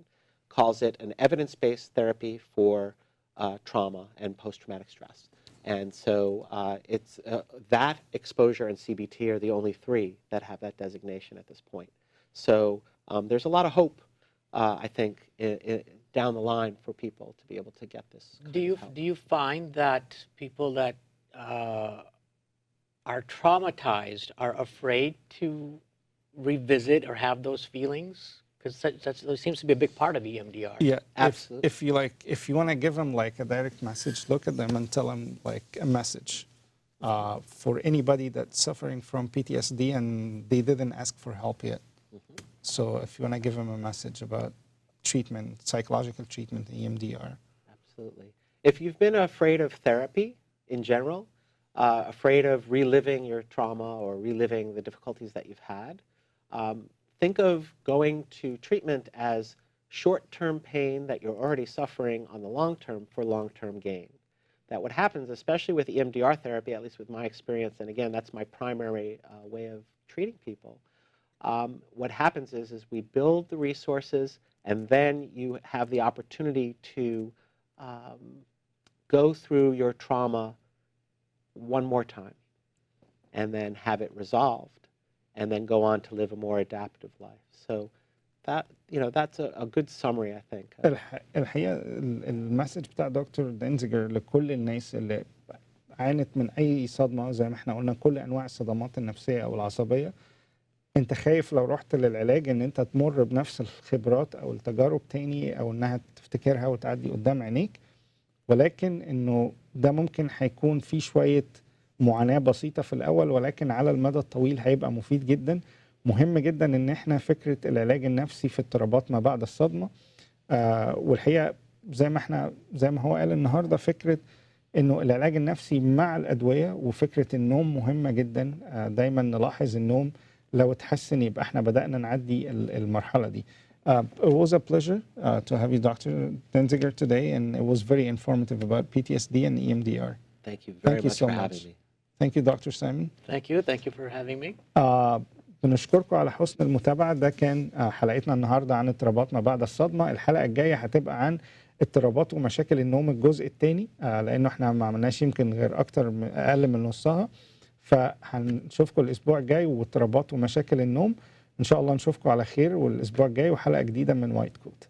calls it an evidence-based therapy for trauma and post-traumatic stress. And so it's that exposure and CBT are the only three that have that designation at this point. So there's a lot of hope, I think, down the line for people to be able to get this.
Do you find that people that are traumatized are afraid to revisit or have those feelings? Because that seems to be a big part of EMDR.
Yeah, absolutely. If you want to give them like a direct message, look at them and tell them like a message for anybody that's suffering from PTSD and they didn't ask for help yet. Mm-hmm. So if you want to give them a message about treatment, psychological treatment, EMDR. Absolutely.
If you've been afraid of therapy in general, afraid of reliving your trauma or reliving the difficulties that you've had, think of going to treatment as short-term pain that you're already suffering on the long term for long-term gain. That what happens, especially with EMDR therapy, at least with my experience, and again, that's my primary way of treating people, what happens is we build the resources and then you have the opportunity to go through your trauma one more time and then have it resolved, and then go on to live a more adaptive life. So that, that's a good summary, I think.
الحقيقة المسج بتاع دكتور دانزيجر لكل الناس اللي عانت من أي صدمة، زي ما احنا قلنا كل أنواع الصدمات النفسية أو العصبية، أنت خايف لو رحت للعلاج إن أنت تمر بنفس الخبرات أو التجارب تاني، أو إنها تفتكرها وتعدي قدام عينيك، ولكن إنه ده ممكن هيكون فيه شوية معاناة بسيطة في الأول، ولكن على المدى الطويل هيبقى مفيد جدا. مهم جدا ان احنا فكره العلاج النفسي في اضطرابات ما بعد الصدمه. والحقيقه زي ما هو قال النهارده، فكره انه العلاج النفسي مع الادويه وفكره النوم مهمه جدا. دايما نلاحظ النوم لو اتحسن يبقى احنا بدانا نعدي المرحله دي. It was a pleasure to have you, Dr. Dansiger, today, and it was very informative about PTSD and EMDR.
Thank you very
Thank you
much
so
for
much.
having me.
Thank you, Dr. Simon.
Thank you for having me.
بنشكركم على حسن المتابعة. ده كان حلقتنا النهاردة عن اضطرابات ما بعد الصدمة. الحلقة الجاية هتبقى عن اضطرابات ومشاكل النوم الجزء الثاني، لأنه احنا ما عملناش يمكن غير أقل من نصها. فهنشوفكم الأسبوع الجاي واضطرابات ومشاكل النوم. إن شاء الله نشوفكم على خير والأسبوع الجاي وحلقة جديدة من وايت كوت.